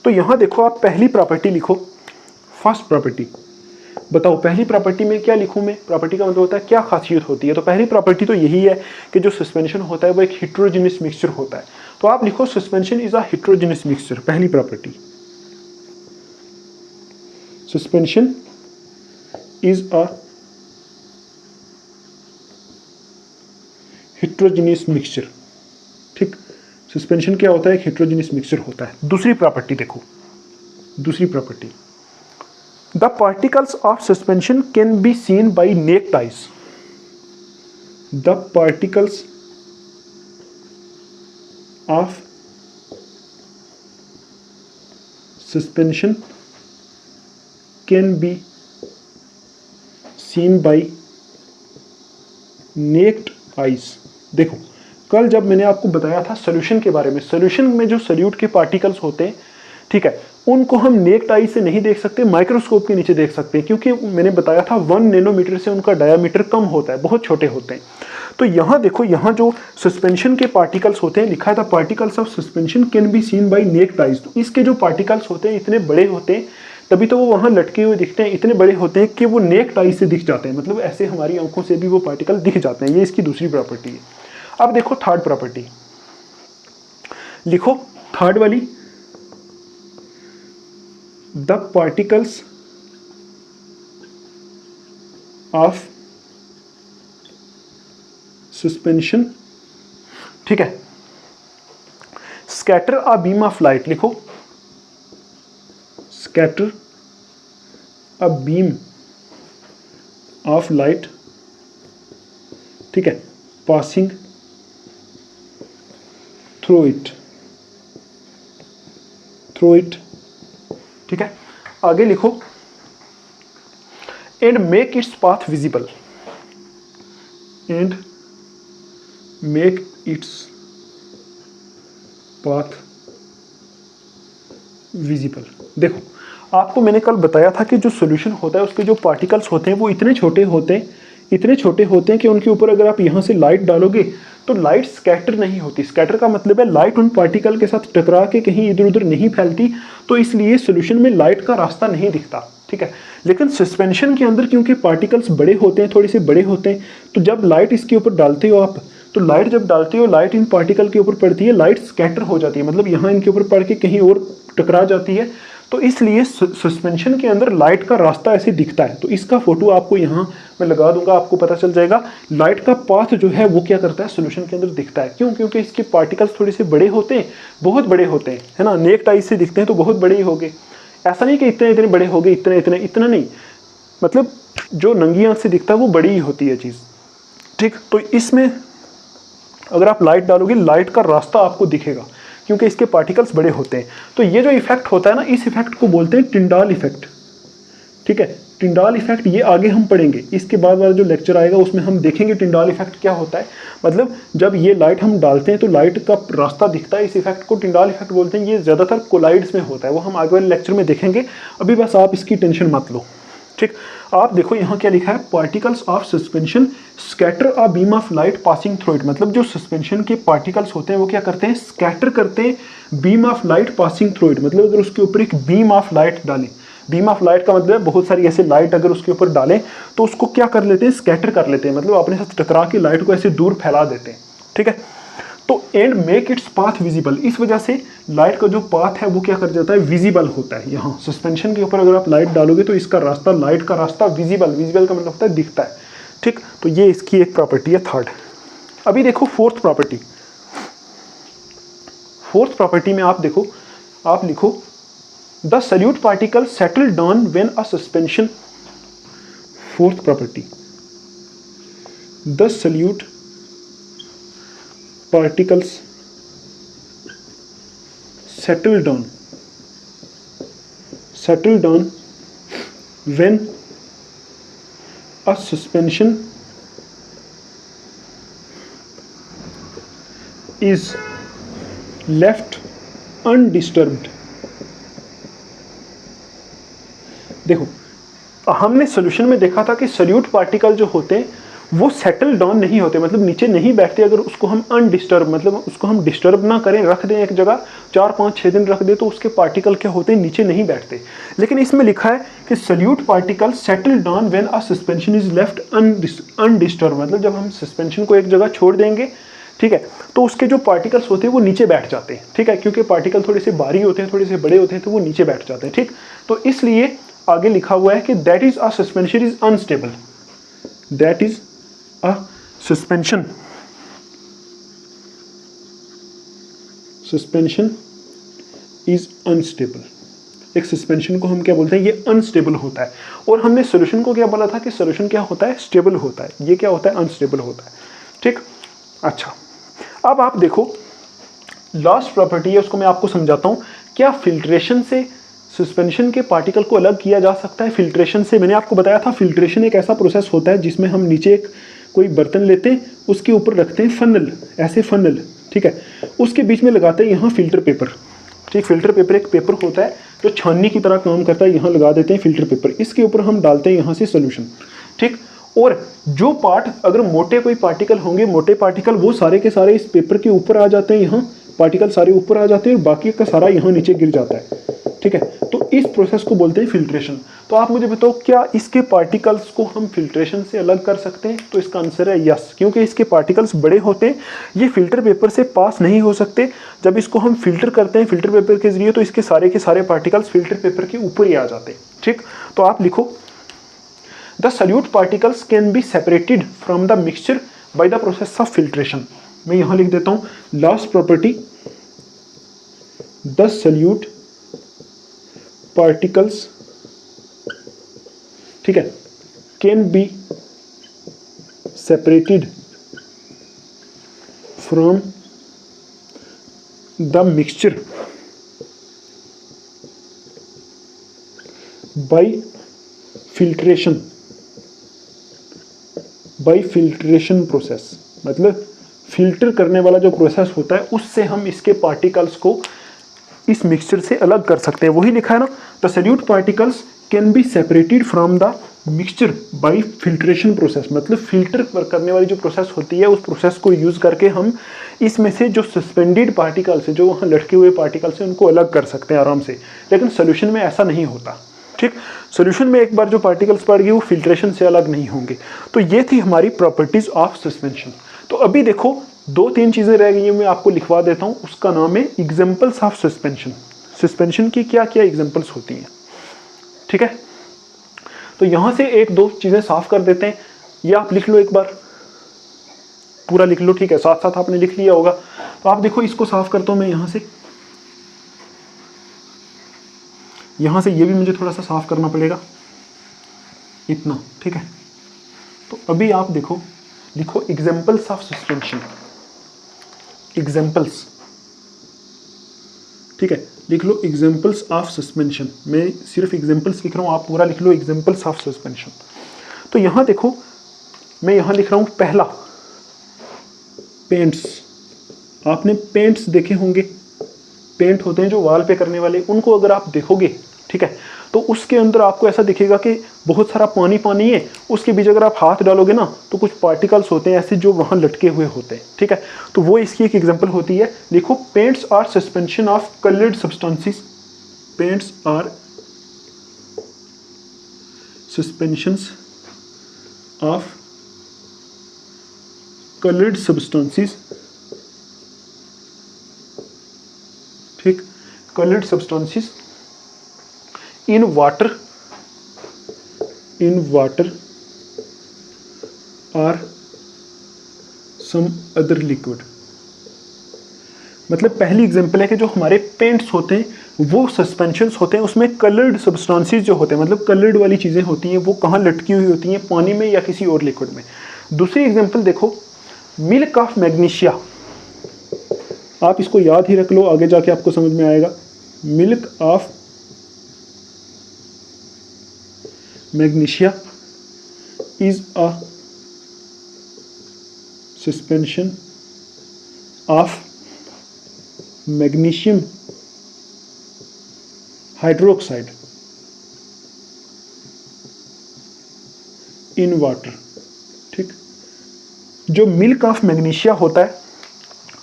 तो यहां देखो, आप पहली प्रॉपर्टी लिखो, फर्स्ट प्रॉपर्टी। बताओ पहली प्रॉपर्टी में क्या लिखूं मैं, प्रॉपर्टी का मतलब होता है क्या खासियत होती है। तो पहली प्रॉपर्टी तो यही है कि जो सस्पेंशन होता है वो एक हेट्रोजेनियस मिक्सचर होता है। तो आप लिखो suspension is a heterogeneous mixture, पहली property, suspension is a heterogeneous mixture, ठीक। सस्पेंशन क्या होता है, एक हेट्रोजेनियस मिक्सचर होता है। दूसरी प्रॉपर्टी देखो, दूसरी property, the particles of suspension can be seen by necked eyes. The particles of suspension can be seen by necked eyes. देखो, कल जब मैंने आपको बताया था सॉल्यूशन के बारे में, सॉल्यूशन में जो सॉल्यूट के पार्टिकल्स होते हैं, ठीक है, उनको हम नेक्ड आई से नहीं देख सकते, माइक्रोस्कोप के नीचे देख सकते हैं, क्योंकि मैंने बताया था 1 नैनोमीटर से उनका डायामीटर कम होता है, बहुत छोटे होते हैं। तो यहाँ देखो, यहाँ जो सस्पेंशन के पार्टिकल्स होते हैं, लिखा है the particles of suspension can be seen by necked eyes. तो इसके जो पार्टिकल्स होते हैं इतने बड़े होते हैं, तभी तो वो वहाँ लटके हुए दिखते हैं, इतने बड़े होते हैं कि वो नेक्ड आई से दिख जाते हैं, मतलब ऐसे हमारी आंखों से भी वो पार्टिकल दिख जाते हैं। ये इसकी दूसरी प्रॉपर्टी है। अब देखो थर्ड प्रॉपर्टी, लिखो थर्ड वाली, द पार्टिकल्स ऑफ सस्पेंशन, ठीक है, scatter a beam of light. लिखो scatter a beam of light, ठीक है, पासिंग थ्रू इट, ठीक है। आगे लिखो and make its path visible, and make its path visible. देखो, आपको मैंने कल बताया था कि जो सॉल्यूशन होता है उसके जो पार्टिकल्स होते हैं वो इतने छोटे होते हैं कि उनके ऊपर अगर आप यहाँ से लाइट डालोगे तो लाइट स्कैटर नहीं होती। स्कैटर का मतलब है लाइट उन पार्टिकल के साथ टकरा के कहीं इधर उधर नहीं फैलती, तो इसलिए सोल्यूशन में लाइट का रास्ता नहीं दिखता, ठीक है। लेकिन सस्पेंशन के अंदर क्योंकि पार्टिकल्स बड़े होते हैं, थोड़े से बड़े होते हैं, तो जब लाइट इसके ऊपर डालते हो आप, तो लाइट जब डालते हो, लाइट इन पार्टिकल के ऊपर पड़ती है, लाइट स्कैटर हो जाती है, मतलब यहाँ इनके ऊपर पड़ के कहीं और टकरा जाती है, तो इसलिए सस्पेंशन के अंदर लाइट का रास्ता ऐसे दिखता है। तो इसका फोटो आपको यहाँ मैं लगा दूंगा, आपको पता चल जाएगा। लाइट का पाथ जो है वो क्या करता है, सोल्यूशन के अंदर दिखता है। क्यों? क्योंकि इसके पार्टिकल्स थोड़े से बड़े होते हैं, बहुत बड़े होते हैं, है ना। नेक्ड आई से दिखते हैं तो बहुत बड़े ही हो गए, ऐसा नहीं कि इतने इतने बड़े हो गए, इतना नहीं, मतलब जो नंगी आंख से दिखता है वो बड़ी ही होती है चीज़, ठीक। तो इसमें अगर आप लाइट डालोगे, लाइट का रास्ता आपको दिखेगा क्योंकि इसके पार्टिकल्स बड़े होते हैं। तो ये जो इफेक्ट होता है ना, इस इफेक्ट को बोलते हैं टिंडाल इफेक्ट, ठीक है। टिंडाल इफेक्ट ये आगे हम पढ़ेंगे, इसके बाद वाला जो लेक्चर आएगा उसमें हम देखेंगे टिंडाल इफेक्ट क्या होता है। मतलब जब ये लाइट हम डालते हैं तो लाइट का रास्ता दिखता है, इस इफेक्ट को टिंडाल इफेक्ट बोलते हैं। ये ज़्यादातर कोलाइड्स में होता है, वो हम आगे वाले लेक्चर में देखेंगे। अभी बस आप इसकी टेंशन मत लो, ठीक। आप देखो यहाँ क्या लिखा है, particles of suspension scatter a beam of light passing through it. मतलब जो सस्पेंशन के पार्टिकल्स होते हैं वो क्या करते हैं, स्कैटर करते हैं beam of light passing through it. मतलब अगर उसके ऊपर एक बीम ऑफ लाइट डालें, बीम ऑफ लाइट का मतलब है बहुत सारी ऐसे लाइट अगर उसके ऊपर डालें तो उसको क्या कर लेते हैं, स्कैटर कर लेते हैं, मतलब अपने साथ टकरा के लाइट को ऐसे दूर फैला देते हैं, ठीक है। तो and make its path visible, इस वजह से लाइट का जो पाथ है वो क्या कर जाता है, विजिबल होता है। यहाँ सस्पेंशन के ऊपर अगर आप लाइट डालोगे तो इसका रास्ता, लाइट का रास्ता विजिबल का मतलब होता है दिखता है, ठीक। तो ये इसकी एक प्रॉपर्टी है थर्ड। अभी देखो फोर्थ प्रॉपर्टी। फोर्थ प्रॉपर्टी में आप देखो, आप लिखो the solute particle settle down when a suspension. Fourth property, the solute particles settle down when a suspension is left undisturbed। देखो हमने सॉल्यूशन में देखा था कि सल्यूट पार्टिकल जो होते हैं वो सेटल डाउन नहीं होते, मतलब नीचे नहीं बैठते। अगर उसको हम अनडिस्टर्ब, मतलब उसको हम डिस्टर्ब ना करें, रख दें एक जगह 4, 5, 6 दिन रख दें, तो उसके पार्टिकल क्या होते हैं, नीचे नहीं बैठते। लेकिन इसमें लिखा है कि solute particle settle down when a suspension is left undisturbed. मतलब जब हम सस्पेंशन को एक जगह छोड़ देंगे, ठीक है, तो उसके जो पार्टिकल्स होते हैं वो नीचे बैठ जाते हैं, ठीक है। क्योंकि पार्टिकल थोड़े से भारी होते हैं, थोड़े से बड़े होते हैं, तो वो नीचे बैठ जाते हैं, ठीक। तो इसलिए आगे लिखा हुआ है कि that is a suspension is unstable, that is a suspension is unstable. एक सस्पेंशन को हम क्या बोलते हैं, ये अनस्टेबल होता है। और हमने सॉल्यूशन को क्या बोला था कि सॉल्यूशन क्या होता है, स्टेबल होता है। ये क्या होता है, अनस्टेबल होता है, ठीक। अच्छा, अब आप देखो लास्ट प्रॉपर्टी है, उसको मैं आपको समझाता हूँ। क्या फिल्ट्रेशन से सस्पेंशन के पार्टिकल को अलग किया जा सकता है? फिल्ट्रेशन से मैंने आपको बताया था, फिल्ट्रेशन एक ऐसा प्रोसेस होता है जिसमें हम नीचे एक कोई बर्तन लेते हैं, उसके ऊपर रखते हैं फनल, ऐसे फनल, ठीक है। उसके बीच में लगाते हैं यहाँ फिल्टर पेपर, ठीक। फिल्टर पेपर एक पेपर होता है जो छाननी की तरह काम करता है, यहाँ लगा देते हैं फिल्टर पेपर, इसके ऊपर हम डालते हैं यहाँ से सोल्यूशन, ठीक। और जो पार्ट, अगर मोटे कोई पार्टिकल होंगे, मोटे पार्टिकल, वो सारे के सारे इस पेपर के ऊपर आ जाते हैं, यहाँ पार्टिकल सारे ऊपर आ जाते हैं और बाकी का सारा यहाँ नीचे गिर जाता है, ठीक है। तो इस प्रोसेस को बोलते हैं फिल्ट्रेशन। तो आप मुझे बताओ, क्या इसके पार्टिकल्स को हम फिल्ट्रेशन से अलग कर सकते हैं? तो इसका आंसर है यस, क्योंकि इसके पार्टिकल्स बड़े होते हैं, ये फिल्टर पेपर से पास नहीं हो सकते। जब इसको हम फिल्टर करते हैं फिल्टर पेपर के जरिए, तो इसके सारे के सारे पार्टिकल्स फिल्टर पेपर के ऊपर ही आ जाते हैं, ठीक। तो आप लिखो the solute particles can be separated from the mixture by the process of filtration. मैं यहाँ लिख देता हूँ last property, the solute particles, ठीक है, can be separated from the mixture by filtration process. मतलब फिल्टर करने वाला जो प्रोसेस होता है उससे हम इसके पार्टिकल्स को इस मिक्सचर से अलग कर सकते हैं। वही लिखा है ना, the solute particles can be separated from the mixture by filtration process, मतलब फिल्टर करने वाली जो प्रोसेस होती है उस प्रोसेस को यूज़ करके हम इसमें से जो सस्पेंडेड पार्टिकल्स है, जो वहाँ लटके हुए पार्टिकल्स हैं, उनको अलग कर सकते हैं आराम से। लेकिन सोल्यूशन में ऐसा नहीं होता, ठीक। सोल्यूशन में एक बार जो पार्टिकल्स पड़ गए वो फिल्ट्रेशन से अलग नहीं होंगे। तो ये थी हमारी प्रॉपर्टीज ऑफ सस्पेंशन। तो अभी देखो 2-3 चीज़ें रह गई हैं, मैं आपको लिखवा देता हूँ। उसका नाम है एग्जाम्पल्स ऑफ सस्पेंशन। सस्पेंशन की क्या क्या एग्जाम्पल्स होती हैं, ठीक है। तो यहां से 1-2 चीजें साफ कर देते हैं। ये आप लिख लो, एक बार पूरा लिख लो, ठीक है। साथ साथ आपने लिख लिया होगा। तो आप देखो, इसको साफ करता हूं मैं यहां से ये भी मुझे थोड़ा सा साफ करना पड़ेगा, इतना, ठीक है। तो अभी आप देखो, लिखो एग्जाम्पल्स ऑफ सस्पेंशन, एग्जाम्पल्स, ठीक है। लिख लो एग्जाम्पल्स ऑफ सस्पेंशन। मैं सिर्फ एग्जाम्पल्स लिख रहा हूँ, आप पूरा लिख लो एग्जाम्पल्स ऑफ सस्पेंशन। तो यहाँ देखो, मैं यहाँ लिख रहा हूँ पहला, पेंट्स। आपने पेंट्स देखे होंगे, पेंट होते हैं जो वॉल पे करने वाले, उनको अगर आप देखोगे, ठीक है, तो उसके अंदर आपको ऐसा दिखेगा कि बहुत सारा पानी पानी है। उसके बीच अगर आप हाथ डालोगे ना तो कुछ पार्टिकल्स होते हैं ऐसे जो वहाँ लटके हुए होते हैं, ठीक है। तो वो इसकी एक एग्जांपल होती है। देखो, paints are suspension of coloured substances, paints are suspensions of coloured substances, ठीक, coloured substances in water or some other liquid। मतलब पहली एग्जांपल है कि जो हमारे पेंट्स होते हैं वो सस्पेंशंस होते हैं, उसमें कलर्ड सब्सटेंसेस जो होते हैं, मतलब कलर्ड वाली चीज़ें होती हैं, वो कहाँ लटकी हुई होती हैं, पानी में या किसी और लिक्विड में। दूसरी एग्जांपल देखो, मिल्क ऑफ मैग्नीशिया। आप इसको याद ही रख लो, आगे जाके आपको समझ में आएगा। Milk of magnesia is a suspension of magnesium hydroxide in water, ठीक। जो मिल्क ऑफ मैग्नीशिया होता है,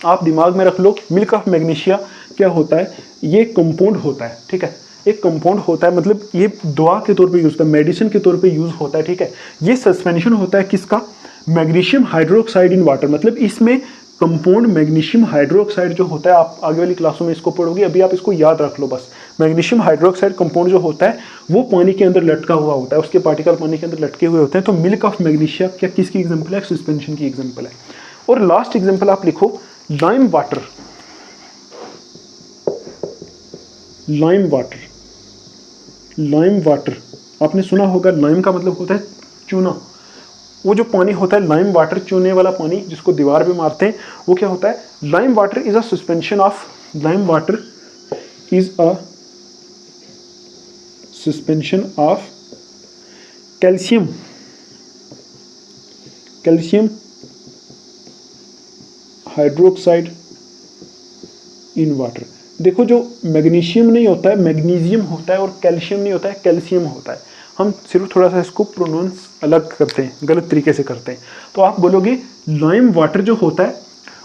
आप दिमाग में रख लो, मिल्क ऑफ मैग्नीशिया क्या होता है, ये कंपाउंड होता है, ठीक है। एक कंपाउंड होता है, मतलब ये दवा के तौर पे यूज होता है, मेडिसिन के तौर पे यूज होता है, ठीक है। ये सस्पेंशन होता है किसका, मैग्नीशियम हाइड्रोक्साइड इन वाटर। मतलब इसमें कंपाउंड मैग्नीशियम हाइड्रोक्साइड जो होता है, आप आगे वाली क्लासों में इसको पढ़ोगे, अभी आप इसको याद रख लो बस। मैग्नीशियम हाइड्रोक्साइड कंपाउंड जो होता है वो पानी के अंदर लटका हुआ होता है, उसके पार्टिकल पानी के अंदर लटके हुए होते हैं। तो मिल्क ऑफ मैग्नीशिया क्या किसकी एग्जाम्पल है, सस्पेंशन की एग्जाम्पल है। और लास्ट एग्जाम्पल आप लिखो, lime water. Lime water, lime water आपने सुना होगा, लाइम का मतलब होता है चूना। वो जो पानी होता है लाइम वाटर, चूने वाला पानी जिसको दीवार पे मारते हैं, वो क्या होता है, lime water is a suspension of, lime water is a suspension of calcium, calcium hydroxide in water. देखो, जो मैग्नीशियम नहीं होता है, मैग्नीशियम होता है, और कैल्शियम नहीं होता है, कैल्शियम होता है। हम सिर्फ थोड़ा सा इसको प्रोनाउंस अलग करते हैं, गलत तरीके से करते हैं। तो आप बोलोगे लाइम वाटर जो होता है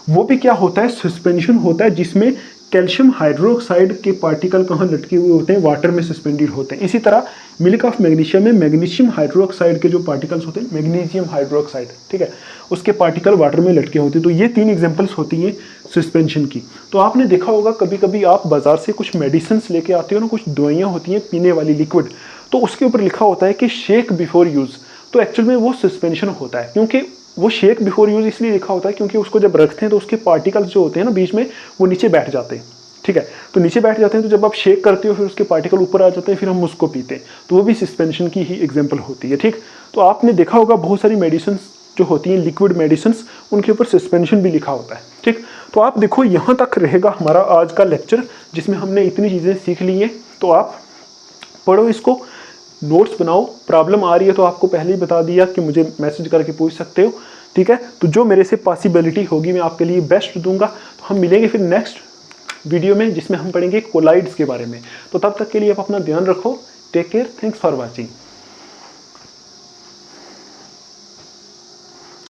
वो भी क्या होता है, सस्पेंशन होता है, जिसमें कैल्शियम हाइड्रोक्साइड के पार्टिकल कहाँ लटके हुए होते हैं, वाटर में सस्पेंडेड होते हैं। इसी तरह मिल्क ऑफ मैग्नीशिया में मैग्नीशियम हाइड्रोक्साइड के जो पार्टिकल्स होते हैं, मैग्नीशियम हाइड्रोक्साइड, ठीक है, उसके पार्टिकल वाटर में लटके होते हैं। तो ये 3 एग्जांपल्स होती हैं सस्पेंशन की। तो आपने देखा होगा, कभी कभी आप बाजार से कुछ मेडिसिन लेके आते हो ना, कुछ दवाइयाँ होती हैं पीने वाली लिक्विड, तो उसके ऊपर लिखा होता है कि शेक बिफोर यूज़। तो एक्चुअल में वो सस्पेंशन होता है, क्योंकि वो शेक बिफोर यूज़ इसलिए लिखा होता है क्योंकि उसको जब रखते हैं तो उसके पार्टिकल्स जो होते हैं ना बीच में, वो नीचे बैठ जाते हैं, ठीक है। तो नीचे बैठ जाते हैं, तो जब आप शेक करते हो फिर उसके पार्टिकल ऊपर आ जाते हैं, फिर हम उसको पीते हैं। तो वो भी सस्पेंशन की ही एग्जांपल होती है, ठीक। तो आपने देखा होगा बहुत सारी मेडिसिन जो होती हैं, लिक्विड मेडिसिन, उनके ऊपर सस्पेंशन भी लिखा होता है, ठीक। तो आप देखो, यहाँ तक रहेगा हमारा आज का लेक्चर, जिसमें हमने इतनी चीज़ें सीख ली हैं। तो आप पढ़ो इसको, नोट्स बनाओ। प्रॉब्लम आ रही है तो आपको पहले ही बता दिया कि मुझे मैसेज करके पूछ सकते हो, ठीक है। तो जो मेरे से पॉसिबिलिटी होगी मैं आपके लिए बेस्ट दूंगा। तो हम मिलेंगे फिर नेक्स्ट वीडियो में, जिसमें हम पढ़ेंगे कोलाइड्स के बारे में। तो तब तक के लिए आप अपना ध्यान रखो। Take care, thanks for watching.